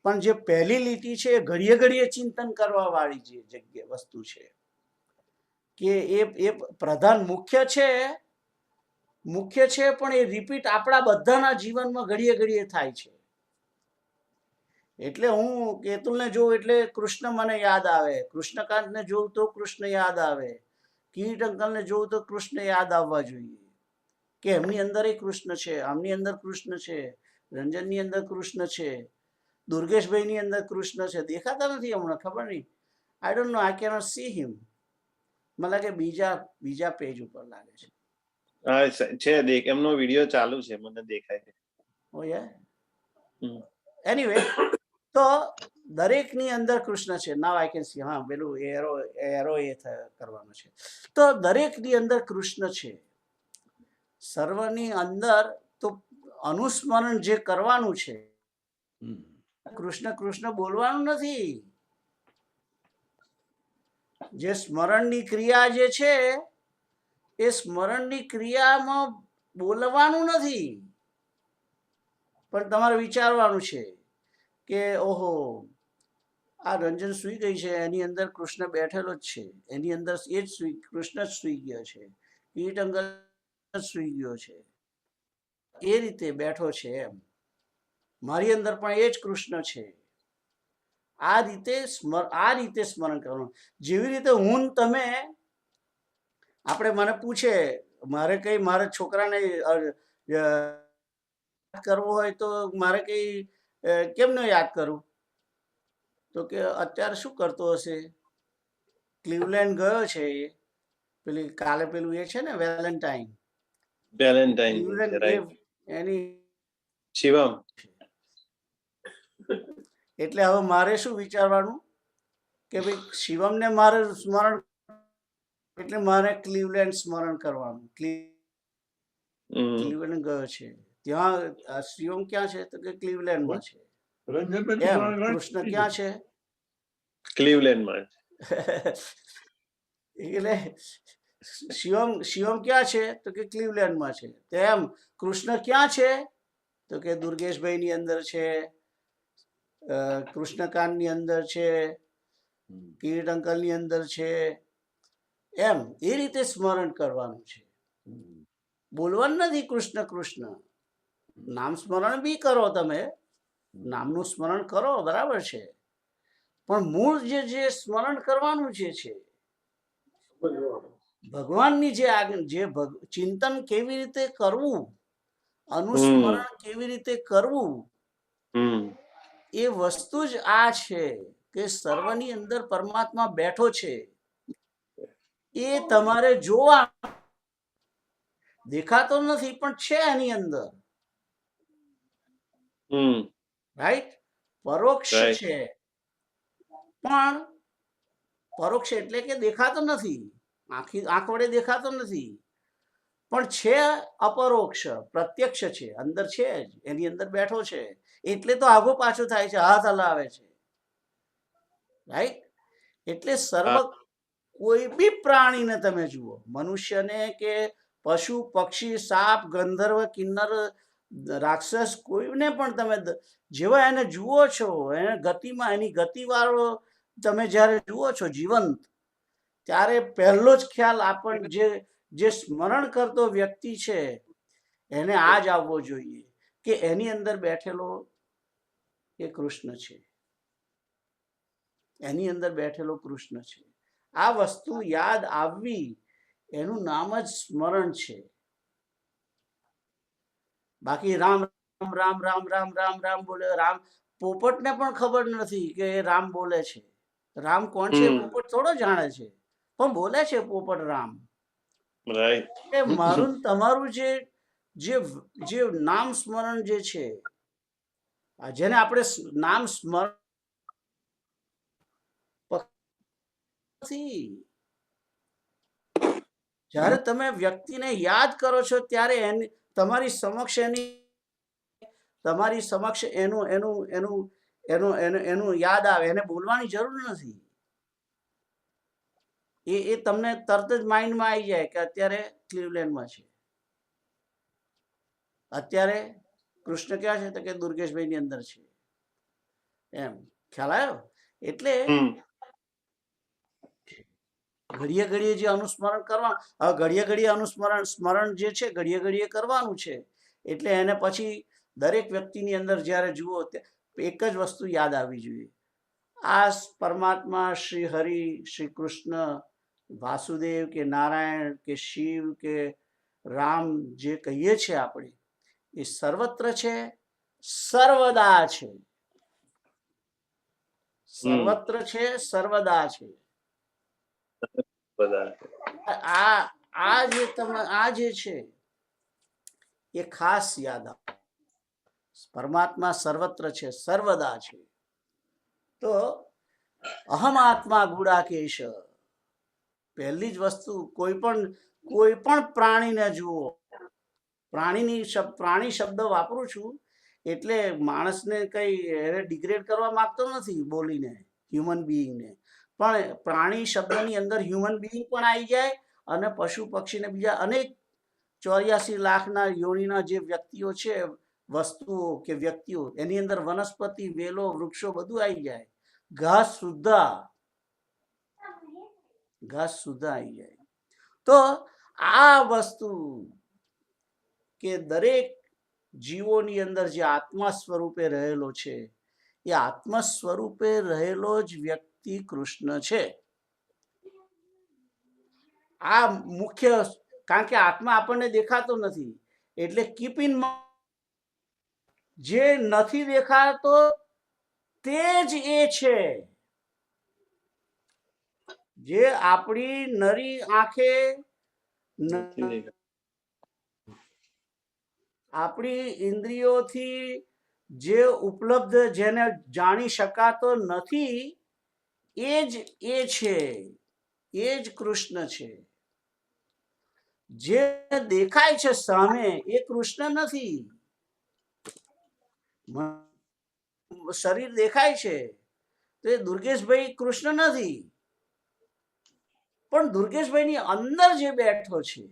પણ જે પહેલી લીટી છે એ ઘડીએ ઘડીએ ચિંતન કરવા વાળી જે જગ્યા વસ્તુ છે કે એ પ્રધાન મુખ્ય છે, પણ એ રિપીટ આપણા બધાના જીવનમાં ઘડીએ ઘડીએ થાય છે. એટલે હું કેતુલને જોઉં એટલે કૃષ્ણ મને યાદ આવે, કૃષ્ણકાંતને જોઉં તો કૃષ્ણ યાદ આવે, કિરીટ અંકલને જોઉં તો કૃષ્ણ યાદ આવવા જોઈએ કે એમની અંદર એ કૃષ્ણ છે, આમની અંદર કૃષ્ણ છે, રંજનની અંદર કૃષ્ણ છે, દુર્ગેશભાઈની અંદર કૃષ્ણ છે. દેખાતા નથી હમણાં, ખબર નહીં, I don't know, I cannot C હિમ. મને લાગે બીજા પેજ ઉપર લાગે છે. હા છે, દેખ એમનો વિડિયો ચાલુ છે, મને દેખાય છે. ઓ યા હમ. એનીવે, તો દરેકની અંદર કૃષ્ણ છે. નાવ આઈ કેન સી. હા, પેલું એરો એ કરવાનો છે. તો દરેકની અંદર કૃષ્ણ છે. સર્વની અંદર તો અનુસ્મરણ જે કરવાનું છે, કૃષ્ણ કૃષ્ણ બોલવાનું નથી. જે સ્મરણની ક્રિયા જે છે એ સ્મરણની ક્રિયામાં બોલવાનું નથી, પણ તમારે વિચારવાનું છે કે ઓહો આ રંજન સૂઈ ગઈ છે, એની અંદર કૃષ્ણ બેઠેલો જ છે, એની અંદર એ જ કૃષ્ણ જ સૂઈ ગયો છે, કિરીટ અંકલ સૂઈ ગયો છે, એ રીતે બેઠો છે, એમ મારી અંદર પણ એ જ કૃષ્ણ છે. આ રીતે સ્મરણ કરવાનું. જેવી રીતે હું તમે આપણે મને પૂછે મારે છોકરાને કરવો હોય તો મારે કઈ કેમ ન યાદ કરું, તો કે અત્યારે શું કરતો હશે, ક્લિવલેન્ડ ગયો છે, પેલી કાલે પેલું એ છે ને વેલેન્ટાઇન, એની શિવમ. એટલે હવે મારે શું વિચારવાનું કે ભાઈ શિવમને મારે સ્મરણ, એટલે મારે ક્લિવલેન્ડ સ્મરણ કરવાનું. ક્લિવલેન્ડ ગયો છે, ત્યાં શિવમ ક્યાં છે, તો કે ક્લિવલેન્ડમાં છે. એમ કૃષ્ણ ક્યાં છે, ક્લિવલેન્ડમાં. એટલે શિવમ ક્યાં છે, તો કે ક્લિવલેન્ડમાં છે. તેમ કૃષ્ણ ક્યાં છે, તો કે દુર્ગેશભાઈ ની અંદર છે, કૃષ્ણકાંત ની અંદર છે, કિરીટ અંકલ ની અંદર છે. એમ એ રીતે સ્મરણ કરવાનું છે, બોલવાનું નથી કૃષ્ણ કૃષ્ણ. નામ સ્મરણ બી કરો, તમે નામનું સ્મરણ કરો, બરાબર છે, પણ મૂળ જે સ્મરણ કરવાનું છે ભગવાનની ચિંતન કેવી રીતે કરવું, અનુસ્મરણ કેવી રીતે કરવું, એ વસ્તુ જ આ છે કે સર્વની અંદર પરમાત્મા બેઠો છે. એ તમારે જોવા, દેખાતો નથી પણ છે એની અંદર, રાઈટ? પરોક્ષ છે, પણ પરોક્ષ એટલે કે દેખાતો નથી, આંખ વડે દેખાતો નથી, પણ છે અપરોક્ષ, પ્રત્યક્ષ છે, અંદર છે જ, એની અંદર બેઠો છે. એટલે તો આગો પાછો થાય છે, હાથ હલાવે છે, રાઈટ? એટલે સર્વ કોઈ બી પ્રાણીને તમે જુઓ, મનુષ્યને કે પશુ પક્ષી સાપ ગંધર્વ કિન્નર રાક્ષસ કોઈને પણ તમે જેવા એને જુઓ છો, એને ગતિમાં એની ગતિવાળો તમે જ્યારે જુઓ છો જીવંત, ત્યારે પહેલો જ ખ્યાલ આપણને જે સ્મરણ કરતો વ્યક્તિ છે એને આ જ આવવો જોઈએ કે એની અંદર બેઠેલો એ કૃષ્ણ છે, એની અંદર બેઠેલો કૃષ્ણ છે. આ વસ્તુ યાદ આવવી, એનું નામ જ સ્મરણ છે. બાકી રામ રામ રામ રામ રામ રામ રામ બોલે, રામ પોપટને પણ ખબર નથી કે એ રામ બોલે છે. રામ કોણ છે પોપટ થોડો જાણે છે, પણ બોલે છે પોપટ રામ. એ મારું તમારું જે નામ સ્મરણ જે છે, જેને આપણે નામ સ્મરણ જ્યારે તમે વ્યક્તિને યાદ કરો છો ત્યારે તમારી સમક્ષ એનું યાદ આવે, એને બોલવાની જરૂર નથી. એ તમને તરત જ માઇન્ડમાં આવી જાય કે અત્યારે ક્લિવલેન્ડમાં છે, અત્યારે કૃષ્ણ ક્યાં છે, તો કે દુર્ગેશભાઈ ની અંદર છે, એમ ખ્યાલ આવ્યો? એટલે ઘડીએ ઘડીએ જે અનુસ્મરણ કરવાનું, ઘડીએ સ્મરણ જે છે ઘડીએ ઘડીએ કરવાનું છે. એટલે એને પછી દરેક વ્યક્તિની અંદર જ્યારે જુઓ એક જ વસ્તુ યાદ આવવી જોઈએ, આ પરમાત્મા શ્રી હરિ, શ્રી કૃષ્ણ, વાસુદેવ કે નારાયણ કે શિવ કે રામ જે કહીએ છીએ આપણે, એ સર્વત્ર છે, સર્વદા છે, સર્વત્ર છે, સર્વદા છે. આ જે છે એ ખાસ યાદ આવો, પરમાત્મા સર્વત્ર છે, સર્વદા છે. તો અહમ આત્મા ગુડાકેશ, પહેલી જ વસ્તુ, કોઈ પણ પ્રાણીને જુઓ, પ્રાણી શબ્દ વાપરું છું એટલે માણસને કઈ ડિગ્રેડ કરવા માંગતો નથી બોલીને, હ્યુમન બીઈંગને, પણ પ્રાણી શબ્દની અંદર હ્યુમન બીઈંગ પણ આવી જાય, અને પશુ પક્ષીને બીજા અનેક 84 લાખના યોનિના જે વ્યક્તિઓ છે, વસ્તુઓ કે વ્યક્તિઓ, એની અંદર વનસ્પતિ, વેલો, વૃક્ષો બધું આવી જાય, ઘાસ સુદ્ધા આવી જાય. તો આ વસ્તુ કે દરેક જીવોની અંદર જે આત્મા સ્વરૂપે રહેલો છે, એ આત્મા સ્વરૂપે રહેલો જ વ્યક્તિ કૃષ્ણ છે. આ મુખ્ય, કારણ કે આત્મા આપણને દેખાતો નથી, એટલે કીપ ઇન માઇન્ડ, જે નથી દેખાતો તે જ એ છે, જે આપણી નરી આંખે આપણી ઇન્દ્રિયોથી જે ઉપલબ્ધ, જેને જાણી શકાતો નથી, એ જ એ છે, એ જ કૃષ્ણ છે. જે દેખાય છે સામે એ કૃષ્ણ નથી. શરીર દેખાય છે તો એ દુર્ગેશભાઈ કૃષ્ણ નથી, પણ દુર્ગેશભાઈ ની અંદર જે બેઠો છે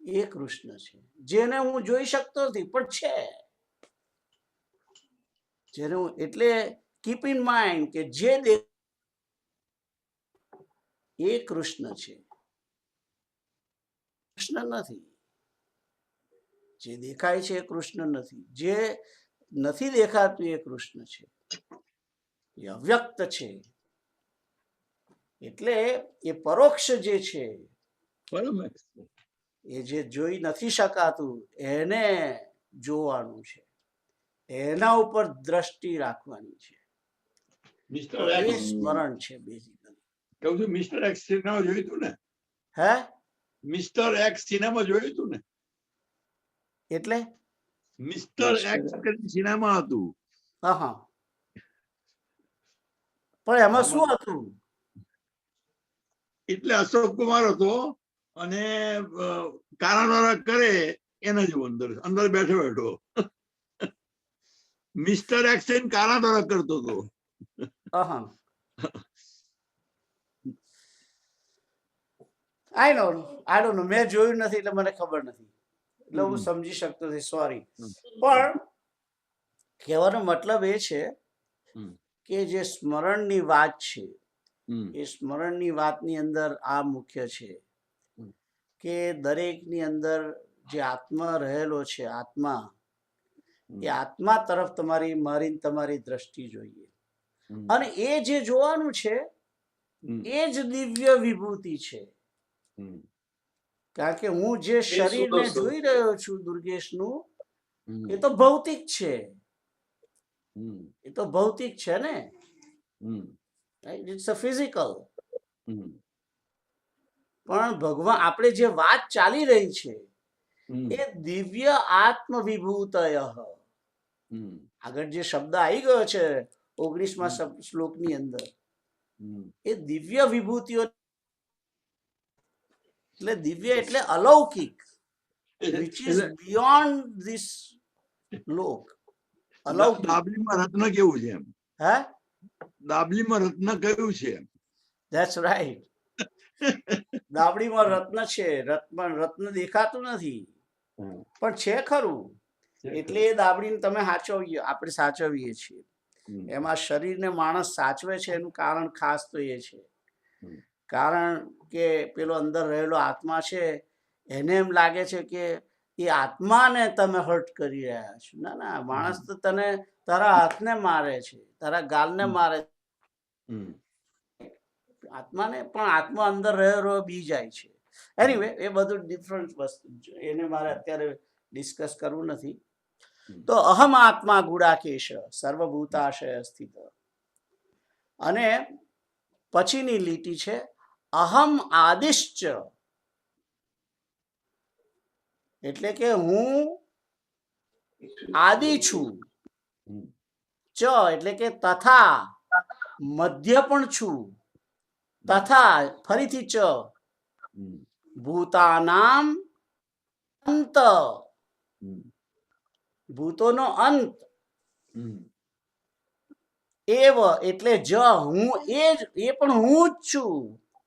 એ કૃષ્ણ છે, જેને હું જોઈ શકતો નથી પણ છે, જેને હું, એટલે કીપ ઇન માઇન્ડ કે જે એ કૃષ્ણ છે, કૃષ્ણ નથી. જે દેખાય છે એ કૃષ્ણ નથી, જે નથી દેખાતું એ કૃષ્ણ છે, એ અવ્યક્ત છે. એટલે એ પરોક્ષ જે છે, બરાબર. એ જે જોઈ નથી શકાતું એને જોવાનું છે, એના ઉપર દ્રષ્ટિ રાખવાની છે. મિસ્ટર તો એ એક્સ સ્મરણ છે બેઝિકલી. કહું છું, મિસ્ટર એક્સ સિનેમા જોયું હતું ને? હે મિસ્ટર એક્સ સિનેમા જોયું હતું ને? એટલે મિસ્ટર એક્સ સિનેમા હતું. હા હા, પણ એમાં શું હતું? એટલે અશોક કુમાર હતો અને કારાનારા કરે એના જેવું અંદર અંદર બેઠો બેઠો મિસ્ટર એક્સ કારાનારા કરતો હતો. હા, આઈ ડોન્ટ નો, મેં જોયું નથી એટલે મને ખબર નથી, એટલે હું સમજી શકતો નથી, સોરી. પણ કહેવાનો મતલબ એ છે કે જે સ્મરણની વાત છે, એ સ્મરણની વાતની અંદર આ મુખ્ય છે કે દરેકની અંદર જે આત્મા રહેલો છે, આત્મા, એ આત્મા તરફ મારી તમારી દ્રષ્ટિ જોઈએ. અને એ જે જોવાનું છે એ જ દિવ્ય વિભૂતિ છે. કારણ કે હું જે શરીરને જોઈ રહ્યો છું દુર્ગેશનું, એ તો ભૌતિક છે, એ તો ભૌતિક છે ને, ઇટ્સ અ ફિઝિકલ. પણ ભગવાન, આપણે જે વાત ચાલી રહી છે એ દિવ્ય આત્મ વિભૂતય. આગળ જે શબ્દ આવી ગયો છે 19મા શ્લોકની અંદર, એ દિવ્ય વિભૂતિઓ, એટલે દિવ્ય એટલે અલૌકિક, which is beyond this લોક, અલૌકિક. દાબલીમાં રત્ન કેવું છે એમ? હે, દાબલીમાં રત્ન કયું છે? That's right. દાબડીમાં રત્ન છે, રત્ન દેખાતું નથી પણ છે ખરું. એટલે એ દાબડીને તમે સાચવીએ, આપણે સાચવીએ છીએ. એમાં શરીરને માણસ સાચવે છે એનું કારણ ખાસ તો એ છે, કારણ કે પેલો અંદર રહેલો આત્મા છે, એને એમ લાગે છે કે એ આત્માને તમે હર્ટ કરી રહ્યા છો. ના ના, માણસ તો તને તારા હાથને મારે છે, તારા ગાલને મારે છે, આત્માને, પણ આત્મા અંદર રહ્યો બી જાય છે. એનીવે, એ બધું ડિફરન્ટ વસ્તુ છે, એને મારે અત્યારે ડિસ્કસ કરવું નથી. તો અહમ આત્મા ગુડાકેશ સર્વભૂતાશય સ્થિત. અને પછીની લીટી છે અહમ આદિશ્ચ, એટલે કે હું આદિ છું. ચ એટલે કે તથા, મધ્ય પણ છું. તથા ફરીથી ચ, ભૂતાનામ અંત, ભૂતોનો અંત. એવ એટલે જ, હું એ પણ હું જ છું.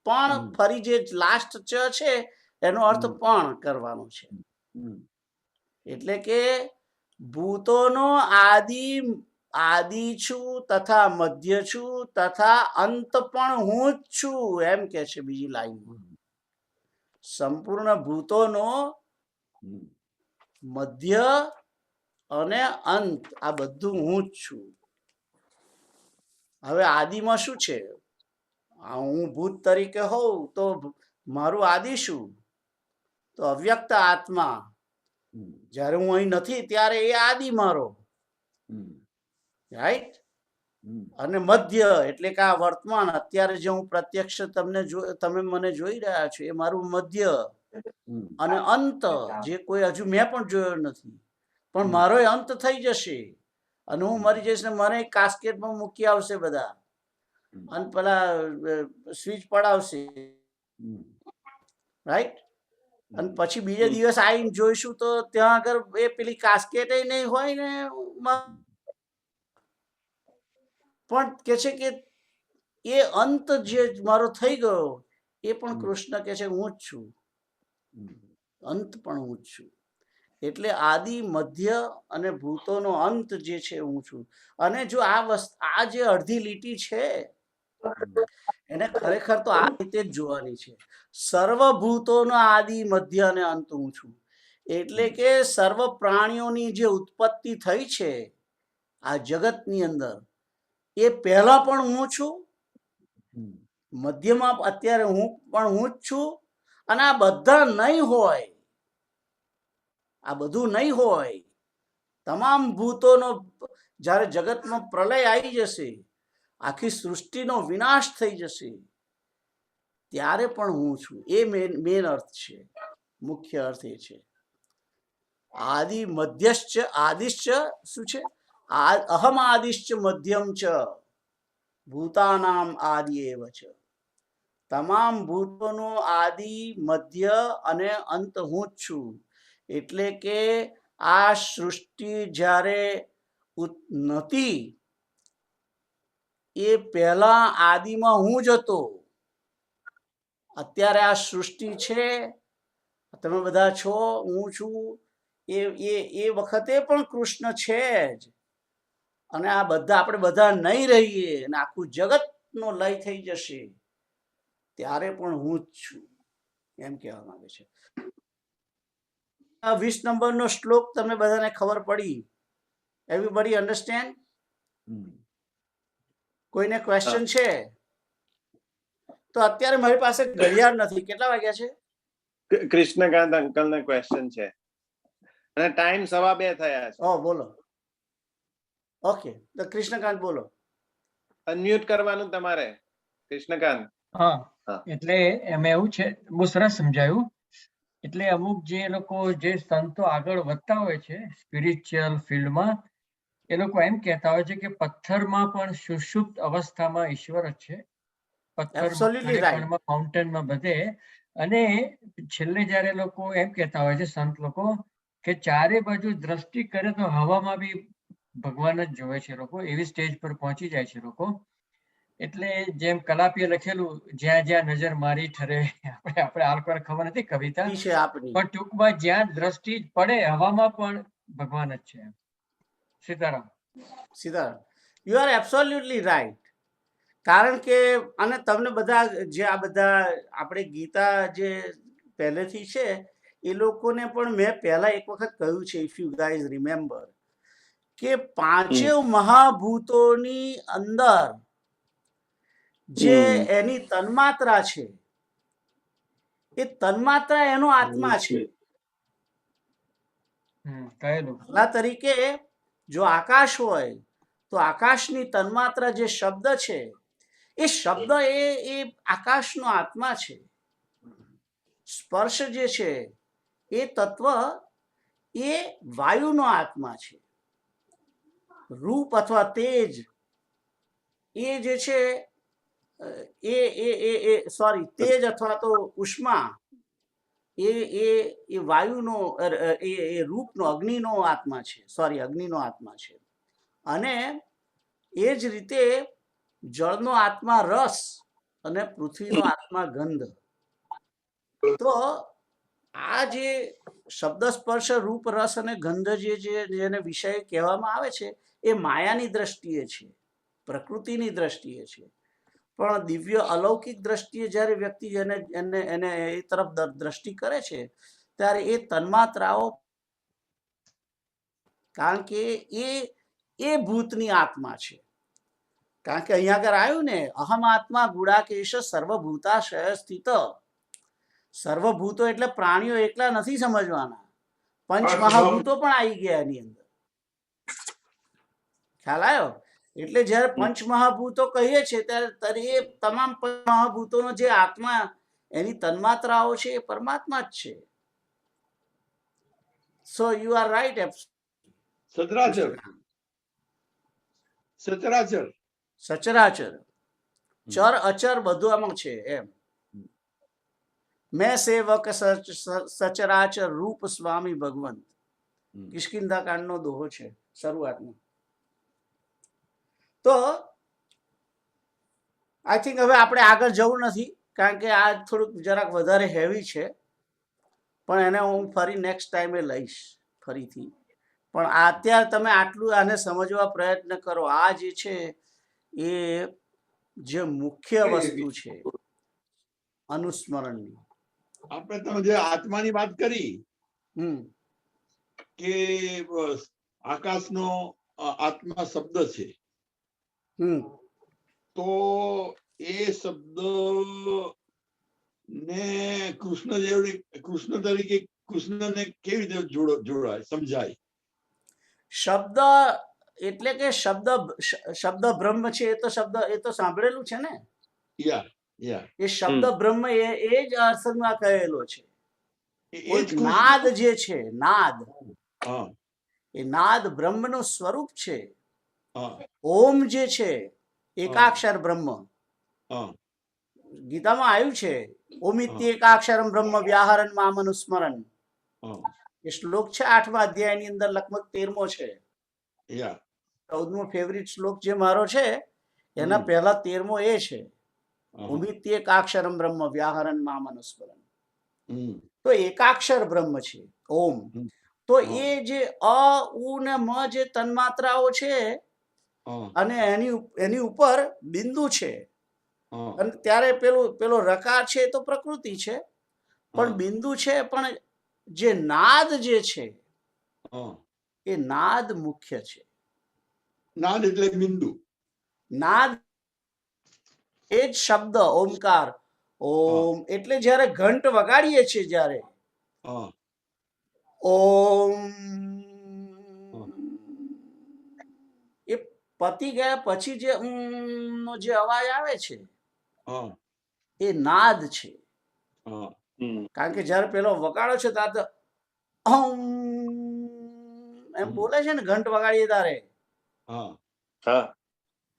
પણ ફરી જે લાસ્ટ ચ છે એનો અર્થ પણ કરવાનો છે. એટલે કે ભૂતોનો આદિ છું, તથા મધ્ય છું, તથા અંત પણ હું જ છું, એમ કે છે બીજી લાઈનમાં. સંપૂર્ણ ભૂતોનો મધ્ય અને અંત, આ બધું હું જ છું. હવે આદિમાં શું છે? હું ભૂત તરીકે હોઉં તો મારું આદિ શું? તો અવ્યક્ત આત્મા. જ્યારે હું અહીં નથી ત્યારે એ આદિ મારો, રાઈટ. અને મધ્ય એટલે કે આ વર્તમાન, અત્યારે જે હું પ્રત્યક્ષ તમે મને જોઈ રહ્યા છો, એ મારું મધ્ય. અને અંત, જે કોઈ હજુ મેં પણ જોયો નથી, પણ મારો અંત થઈ જશે અને હું મરી જઈશ ને મને કાસ્કેટમાં મૂકી આવશે બધા, અને પેલા સ્વિચ પડાવશે, રાઈટ. અને પછી બીજે દિવસ આવીને જોઈશું તો ત્યાં આગળ એ પેલી કાસ્કેટ નહીં હોય ને, પણ કે છે કે એ અંત જે મારો થઈ ગયો એ પણ કૃષ્ણ કે છે હું જ છું, અંત પણ હું જ છું. એટલે આદિ, મધ્ય અને ભૂતોનો અંત જે છે હું છું. અને જો આ જે અડધી લીટી છે એને ખરેખર તો આ રીતે જ જોવાની છે. સર્વભૂતોનો આદિ, મધ્ય અને અંત હું છું. એટલે કે સર્વ પ્રાણીઓની જે ઉત્પત્તિ થઈ છે આ જગતની અંદર એ પહેલા પણ હું છું, મધ્યમાં અત્યારે હું જ છું, અને આ બધા નહીં હોય, આ બધું નહીં હોય, તમામ ભૂતોનો જ્યારે જગતમાં પ્રલય આવી જશે, આખી સૃષ્ટિનો વિનાશ થઈ જશે, ત્યારે પણ હું છું. એ મેન અર્થ છે, મુખ્ય અર્થ એ છે. આદિ મધ્યશ્ચ આદિશ્ચ શું છે? અહમ આદિશ્ચ મધ્યમ ચ ભૂતાનામ આદિ એવ છે. તમામ ભૂતોનો આદિ, મધ્ય અને અંત હું જ છું. એટલે કે આ સૃષ્ટિ જ્યારે નહોતી એ પહેલા આદિમાં હું જ હતો. અત્યારે આ સૃષ્ટિ છે, તમે બધા છો, હું છું, એ વખતે પણ કૃષ્ણ છે જ. અને આ બધા આપણે બધા નહીં રહીએ અને આખું જગતનો લય થઈ જશે ત્યારે પણ હું જ છું, એમ કહેવા માંગે છે. 20 નંબરનો શ્લોક તમને બધાને ખબર પડી? Everybody understand? કોઈને ક્વેશ્ચન છે? તો અત્યારે મારી પાસે ઘડિયાળ નથી. કેટલા વાગ્યા છે? કૃષ્ણકાંત અંકલ ને ક્વેશ્ચન છે અને ટાઈમ 2:15 થયા છે. ઓ બોલો. ઓકે, તો કૃષ્ણકાંત બોલો. અનમ્યુટ કરવાનું તમારે, કૃષ્ણકાંત. હા, હા. એટલે એમાં એવું છે, બહુ સરસ સમજાયું. એટલે અમુક જે લોકો જે સંતો આગળ વધતા હોય છે સ્પિરિચ્યુઅલ ફિલ્ડમાં, એ લોકો એમ કહેતા હોય છે કે પથ્થરમાં પણ સુષુપ્ત અવસ્થામાં ઈશ્વર જ છે. Absolutely right. માઉન્ટેનમાં બધે. અને છેલ્લે જ્યારે લોકો એમ કહેતા હોય છે સંત લોકો કે ચારે બાજુ દ્રષ્ટિ કરે તો હવામાં બી ભગવાન જ જોવે છે લોકો, એવી સ્ટેજ પર પહોંચી જાય છે લોકો. એટલે જેમ કલાપીએ લખેલું, જ્યાં જ્યાં નજર મારી ઠરે, આપણે આ લોકોને ખબર નથી કવિતા, ઈ છે આપની. પણ ટૂંકમાં જ્યાં દ્રષ્ટિ પડે હવામાં પણ ભગવાન જ છે. Sitaram. Sitaram. You are absolutely right. કારણ કે અને તમને બધા જે આ બધા આપણે ગીતા જે પહેલેથી છે એ લોકોને પણ મેં પહેલા એક વખત કહ્યું છે, ઇફ યુ ગાઈઝ રિમેમ્બર, કે પાંચે મહાભૂતોની અંદર જે એની તન્માત્રા છે એ તન્માત્રા એનો આત્મા છે. કહેલું. દાખલા તરીકે જો આકાશ હોય તો આકાશની તન્માત્રા જે શબ્દ છે એ શબ્દ એ આકાશનો આત્મા છે. સ્પર્શ જે છે એ તત્વ એ વાયુનો આત્મા છે. રૂપ અથવા તેજ એ જે છે તેજ અથવા તો ઉષ્મા એ વાયુનો એ રૂપનો અગ્નિનો આત્મા છે. અગ્નિનો આત્મા છે. અને એ જ રીતે જળનો આત્મા રસ અને પૃથ્વીનો આત્મા ગંધ. તો આ જે શબ્દ સ્પર્શ રૂપ રસ અને ગંધ જેને વિષય કહેવામાં આવે છે એ માયાની દ્રષ્ટિએ છે, પ્રકૃતિની દ્રષ્ટિએ છે. પણ દિવ્ય અલૌકિક દ્રષ્ટિએ જ્યારે વ્યક્તિ એને એ તરફ દ્રષ્ટિ કરે છે ત્યારે એ તન્માત્રાઓ, કારણ કે એ ભૂતની આત્મા છે. કારણ કે અહીંયા આગળ આવ્યું ને, અહમ આત્મા ગુડાકેશ સર્વભૂતાશય સ્થિત. સર્વભૂતો એટલે પ્રાણીઓ એકલા નથી સમજવાના, પંચ મહાભૂતો પણ આવી ગયા એની અંદર. ખ્યાલ આવ્યો? એટલે જ્યારે પંચ મહાભૂતો કહીએ છીએ ત્યારે એ તમામ મહાભૂતોનો જે આત્મા એની તન્માત્રાઓ છે એ પરમાત્મા જ છે. So you are right. સચરાચર. સચરાચર. સચરાચર, ચર અચર બધું આમાં છે એમ. મેં સેવક સચરાચર રૂપ સ્વામી ભગવંત. કિષ્કિંધા કાંડનો દોહો છે શરૂઆતમાં. તો આઈ થિંક હવે આપણે આગળ જવું નથી, કારણ કે આ થોડુંક જરાક વધારે હેવી છે, પણ એને હું ફરી નેક્સ્ટ ટાઈમે લઈશ ફરીથી. પણ અત્યારે તમે આટલું આને સમજવા પ્રયત્ન કરો. આ જે છે એ જે મુખ્ય વસ્તુ છે અનુસ્મરણની. આપણે તમે જે આત્માની વાત કરી હમ કે આકાશનો આત્મા શબ્દ છે, હમ તો એ શબ્દ ને કૃષ્ણ તરીકે કૃષ્ણને કેવી રીતે જોડાય, સમજાય? શબ્દ એટલે કે શબ્દ બ્રહ્મ છે, એ તો સાંભળેલું છે ને. યા યા એ શબ્દ બ્રહ્મ એ જ અર્થમાં કહેલો છે. એ જ કોઈ કૃષ્ણ. નાદ જે છે, નાદ, હા એ નાદ બ્રહ્મનું સ્વરૂપ છે. હા ઓમ જે છે એકાક્ષર બ્રહ્મ, હા ગીતામાં આવ્યું છે, ઓમિત્ય એકાક્ષરમ બ્રહ્મ વ્યાહરણ મામનુસ્મરણ. હા એ શ્લોક છે 8મા અધ્યાયની અંદર, લગભગ 13મો છે. યા 14મો ફેવરિટ શ્લોક જે મારો છે, એના પહેલા 13મો એ છે, ઉમિત્ય એકાક્ષરમ બ્રહ્મ વ્યાહરણ મામનુસ્મરણ. તો એકાક્ષર બ્રહ્મ છે ઓમ. તો એ જે અ ઉ ને મ જે તન્માત્રાઓ છે, અને એની ઉપર બિંદુ છે, અને ત્યારે પેલો રકાર છે એ તો પ્રકૃતિ છે, પણ બિંદુ છે, પણ જે નાદ જે છે એ નાદ મુખ્ય છે. નાદ એટલે બિંદુ. નાદ એ જ શબ્દ ઓમકાર. ઓમ એટલે જ્યારે ઘંટ વગાડીએ છીએ, જ્યારે ઓમ એ પતી ગયા પછી જે નો જે અવાજ આવે છે એ નાદ છે. કારણ કે જ્યારે પેલો વગાડો છે ત્યારે એમ બોલે છે ને, ઘંટ વગાડીએ તારે.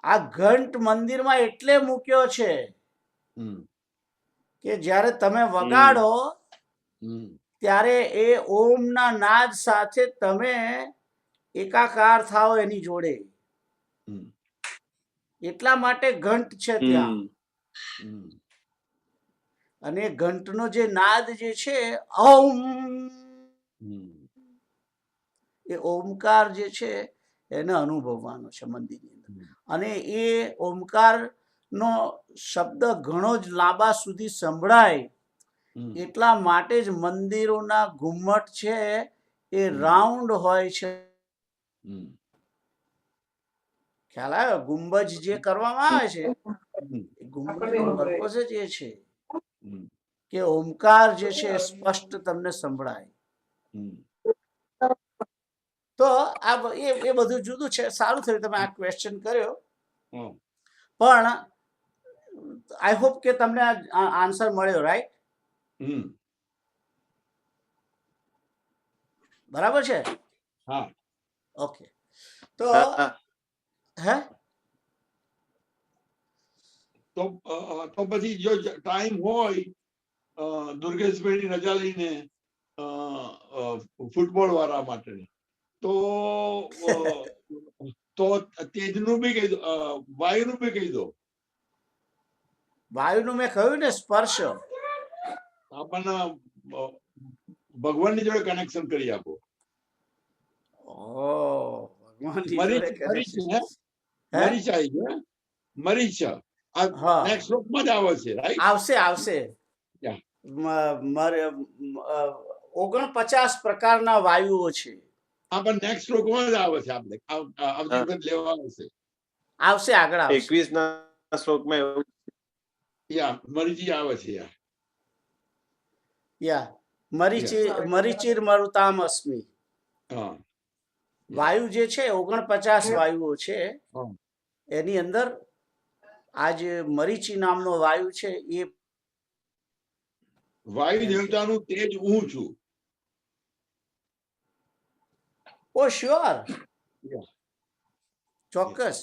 આ ઘંટ મંદિરમાં એટલે મૂક્યો છે કે જ્યારે તમે વગાડો ત્યારે એ ઓમના નાદ સાથે તમે એકાકાર થાઓ એની જોડે. એટલા માટે ઘંટ છે ત્યાં. અને ઘંટનો જે નાદ જે છે ઓમ, એ ઓમકાર જે છે એને અનુભવવાનો છે મંદિરની અંદર. અને એ ઓમકાર નો શબ્દ ઘણો જ લાંબા સુધી સંભળાય, એટલા માટે જ મંદિરોના ઘુમ્મટ છે એ રાઉન્ડ હોય છે. ખ્યાલ આવ્યો? ગુંબજ જે કરવામાં આવે છે, એ ગુંબજનો પર્પસ જ એ છે કે ઓમકાર જે છે એ સ્પષ્ટ તમને સંભળાય. તો એ બધું જુદું છે. સારું થયું તમે આ ક્વેશ્ચન કર્યો, પણ આઈ હોપ કે તમને આન્સર મળ્યો, રાઈટ? બરાબર છે? હા. ઓકે. તો હે તો પછી જો ટાઈમ હોય દુર્ગેશભાઈની રજા લઈને ફૂટબોલ વાળા માટે, તો તેજનું બી કહી દો, વાયુનું બી કહી દો. વાયુનું મેં કહ્યું ને, સ્પર્શ. આપણને ભગવાનની જોડે કનેક્શન કરી આપો. મરીચા નેક્સ્ટ શ્લોકમાં જ આવે છે, રાઈટ? આવશે. 49 પ્રકારના વાયુઓ છે. હા, પણ નેક્સ્ટ શ્લોકમાં જ આવે છે. આપણે આવતી વખત લેવા આવશે આગળ આવશે. 21ના શ્લોકમાં એવું મરીચી આવે છે. મરીચિર મરુતામ અસ્મિ. વાયુ જે છે 49 વાયુઓ છે. એની અંદર આ જે મરીચી નામનો વાયુ છે એ વાયુ દેવતાનું તેજ હું છું. ઓ શ્યોર, ચોક્કસ.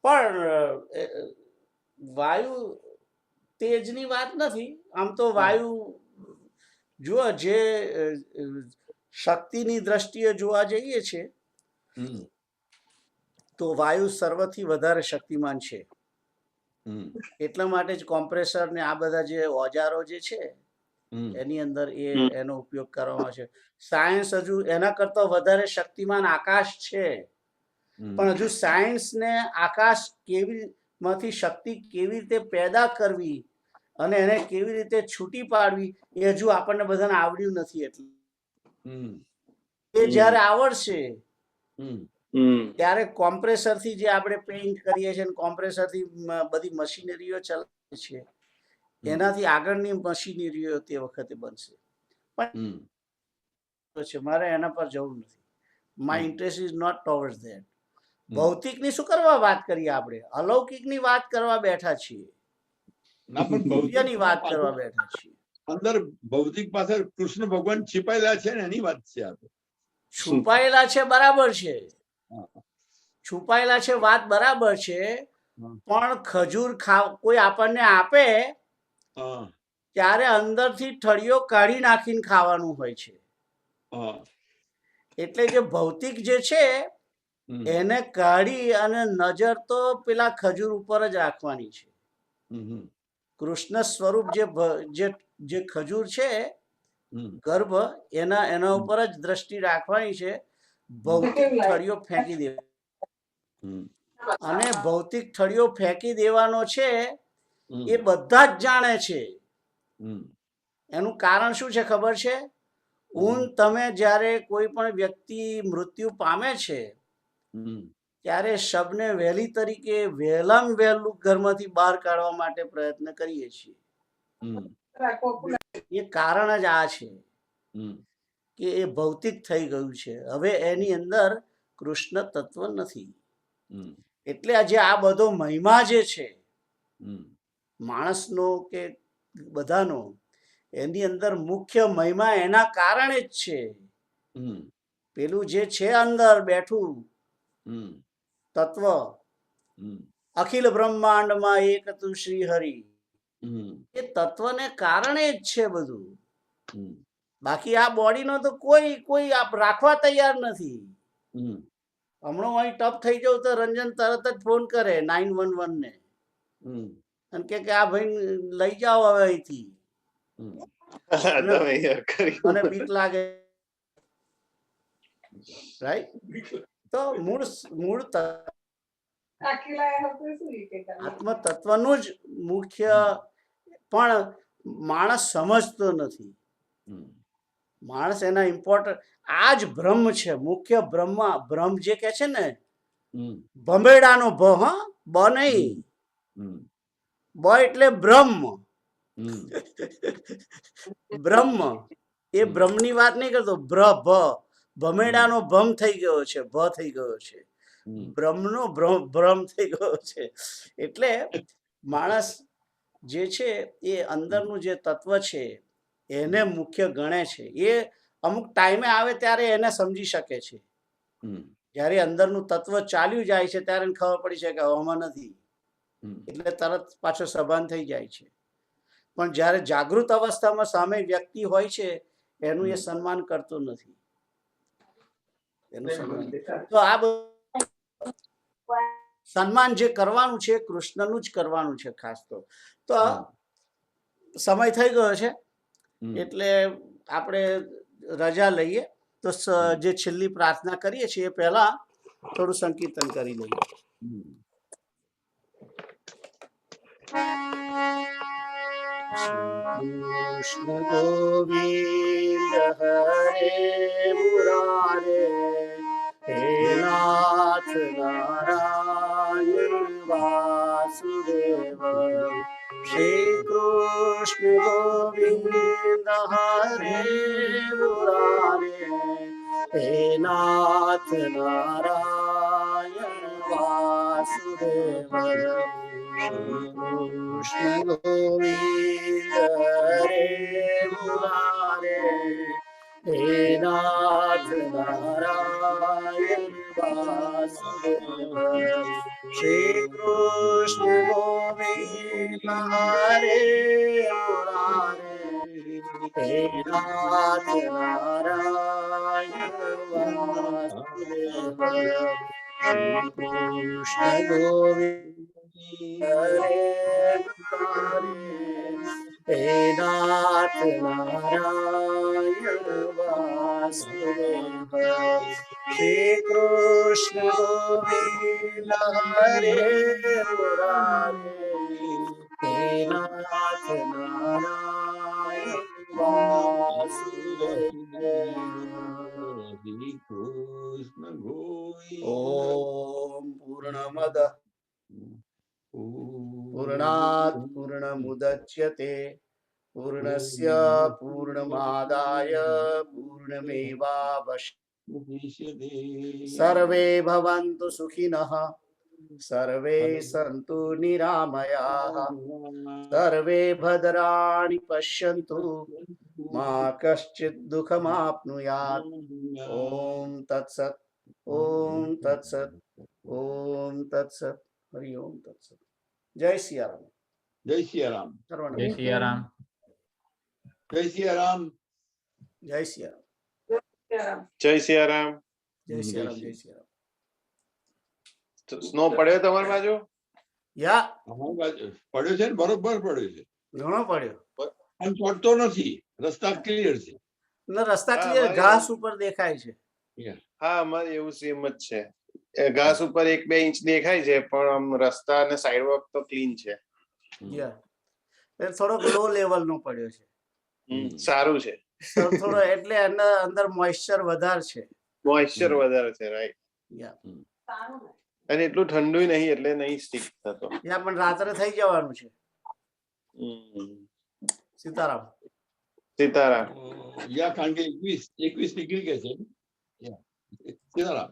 પણ વાયુ તેજની વાત નથી. આમ તો વાયુ જુઓ, જે શક્તિની દ્રષ્ટિએ જોવા જઈએ છે તો વાયુ સર્વથી વધારે શક્તિમાન છે. એટલા માટે જ કોમ્પ્રેસર ને આ બધા જે ઓજારો જે છે એની અંદર એનો ઉપયોગ કરવામાં છે. સાયન્સ હજુ એના કરતા વધારે શક્તિમાન આકાશ છે, પણ હજુ સાયન્સ ને આકાશ માંથી શક્તિ કેવી રીતે પેદા કરવી અને એને કેવી રીતે છૂટી પાડવી એ હજુ આપણને બધાને આવડ્યું નથી. એટલે હમ એ જ્યારે આવડશે હમ ત્યારે કોમ્પ્રેસર થી જે આપણે પેઇન્ટ કરીએ છીએ કોમ્પ્રેસર થી બધી મશીનરીઓ ચલાવીએ છીએ એનાથી આગળની મશીનરીઓ તે વખતે બનશે હમ પણ છે મારે એના પર જવું નથી my interest is not towards that ભૌતિકની શું કરવા વાત કરીએ આપણે અલૌકિકની વાત કરવા બેઠા છીએ ના પણ દિવ્યની વાત કરવા ભૌતિક બેઠા છીએ અંદર ભૌતિક પાછળ કૃષ્ણ ભગવાન छिपाયેલા છે ને એની વાત છે આ તો. છુપાયેલા છે બરાબર છે હા. છુપાયેલા છે વાત બરાબર છે હા. પણ ખજૂર કોઈ આપણને આપે હા ત્યારે અંદરથી ઠળિયો કાઢી નાખીને ખાવાનું હોય છે હા એટલે જે ભૌતિક જે છે હમ એને કાઢી અને નજર તો પેલા ખજૂર ઉપર જ રાખવાની છે હમ કૃષ્ણ સ્વરૂપ જે ખજૂર છે હમ ગર્ભ એના ઉપર જ દ્રષ્ટિ રાખવાની છે ભૌતિક ઠળિયો ફેંકી દેવાનો હમ અને ભૌતિક ઠળિયો ફેંકી દેવાનો છે હમ એ બધા જ જાણે છે હમ એનું કારણ શું છે ખબર છે તમે જ્યારે કોઈ પણ વ્યક્તિ મૃત્યુ પામે છે હમ ત્યારે શબને વહેલી તરીકે વહેલામાં વહેલું ઘરમાંથી બહાર કાઢવા માટે પ્રયત્ન કરીએ છીએ હમ એ કારણ જ આ છે હમ કે એ ભૌતિક થઈ ગયું છે હવે એની અંદર કૃષ્ણ તત્વ નથી હમ એટલે આજે આ બધો મહિમા જે છે હમ માણસનો કે બધાનો એની અંદર મુખ્ય મહિમા એના કારણે જ છે હમ પેલું જે છે અંદર બેઠું હમ તત્વ હમ અખિલ બ્રહ્માંડમાં એક તું શ્રી હરિ હમ એ તત્વને કારણે જ છે બધું હમ બાકી આ બોડીનો તો કોઈ રાખવા તૈયાર નથી હમ હમણાં અહીં ટપ થઈ જાવ તો રંજન તરત જ ફોન કરે 911 ને હમ અને કે આ ભાઈ લઈ જાઓ હવે અહીંથી તમે યાર કરી મને બીક લાગે રાઈટ તો મૂળ આત્મ તત્વનું જ મુખ્ય પણ માણસ સમજતો નથી માણસ એના ઇમ્પોર્ટન્ટ આ જ બ્રહ્મ છે મુખ્ય બ્રહ્મ જે કે છે ને ભંભેડાનો ભ હ બ નહીં બ એટલે બ્રહ્મ બ્રહ્મ એ બ્રહ્મની વાત નહીં કરતો ભમેડાનો ભમ થઈ ગયો છે ભ થઈ ગયો છે બ્રહ્મનો ભ્રમ થઈ ગયો છે એટલે માણસ જે છે એ અંદરનું જે તત્વ છે એને મુખ્ય ગણે છે એ અમુક ટાઈમે આવે ત્યારે એને સમજી શકે છે જ્યારે અંદરનું તત્વ ચાલ્યું જાય છે ત્યારે એને ખબર પડી છે કે હવામાં નથી એટલે તરત પાછો સભાન થઈ જાય છે પણ જ્યારે જાગૃત અવસ્થામાં સામે વ્યક્તિ હોય છે એનું એ સન્માન કરતો નથી તો આ સન્માન જે કરવાનું છે કૃષ્ણનું જ કરવાનું છે ખાસ તો સમય થઈ ગયો છે એટલે આપણે રજા લઈએ તો જે છેલ્લી પ્રાર્થના કરીએ છીએ પહેલા થોડું સંકીર્તન કરી લઈએ કૃષ્ણ ગોવિંદ હરે મુરારે હે નાથ નારાયણ વાસુદેવ શ્રી કૃષ્ણ ગોવિંદ હરે મુરારે હે નાથ નારાયણ વાસુદેવ કૃષ્ણ ગોવિંદ હરે મુરારે હે નાથ નારાયણ વાસુદેવ શ્રી કૃષ્ણ ગોવિંદ હરે મુરારે હે નાથ નારાયણ વાસુદેવ શ્રી કૃષ્ણ ગોવિંદ હરે હે નાથ નારાયણ વાસુદેવ શ્રી કૃષ્ણ ગોવિંદ હરે મુરારે હે નાથ નારાયણ વાસુદેવ પૂર્ણસ્ય પૂર્ણમાદાય પૂર્ણમેવાવશિષ્યતે સર્વે ભવन्तु સુખિનઃ સર્વે સन्तુ નિરામયાઃ સર્વે ભદ્રાણિ પશ્યन्तુ મા કશ્ચિत् દુઃખમાપ્નુયાत् ઓમ તત્સત ઓમ તત્સત ઓમ તત્સત હરિ ઓમ તત્સત જય સિયારામ જય સિયારામ સર્વને જય સિયારામ. જય સિયારામ જય સિયારામ જય સિયારામ. જય સિયારામ જય સિયારામ સ્નો પડ્યો તમારી બાજુ? યા અમારી બાજુ પડ્યો છે ને, બરોબર પડ્યો છે, ઘણો પડ્યો આમ ચોટતો નથી, રસ્તા ક્લિયર છે. ને રસ્તા હા, ક્લિયર મારી ઘાસ ઉપર દેખાય છે હા, અમારે એવું સેમ જ છે. એ ઘાસ ઉપર 1-2 ઇંચ દેખાય છે, પણ આમ રસ્તા અને સાઈડ વોક તો ક્લીન છે. યા એ થોડોક લો લેવલ નો પડ્યો છે સારું છે. થોડો એટલે અંદર મોઇશ્ચર વધારે છે મોઇશ્ચર વધારે છે, રાઈટ. યા અને એટલું ઠંડુ નહીં એટલે નહીં સ્ટીક થતો. યા પણ રાત્રે થઈ જવાનું છે હમ. સીતારામ સીતારામ. યા કારણ કે 21 નીકળી ગયા છે. સીતારામ.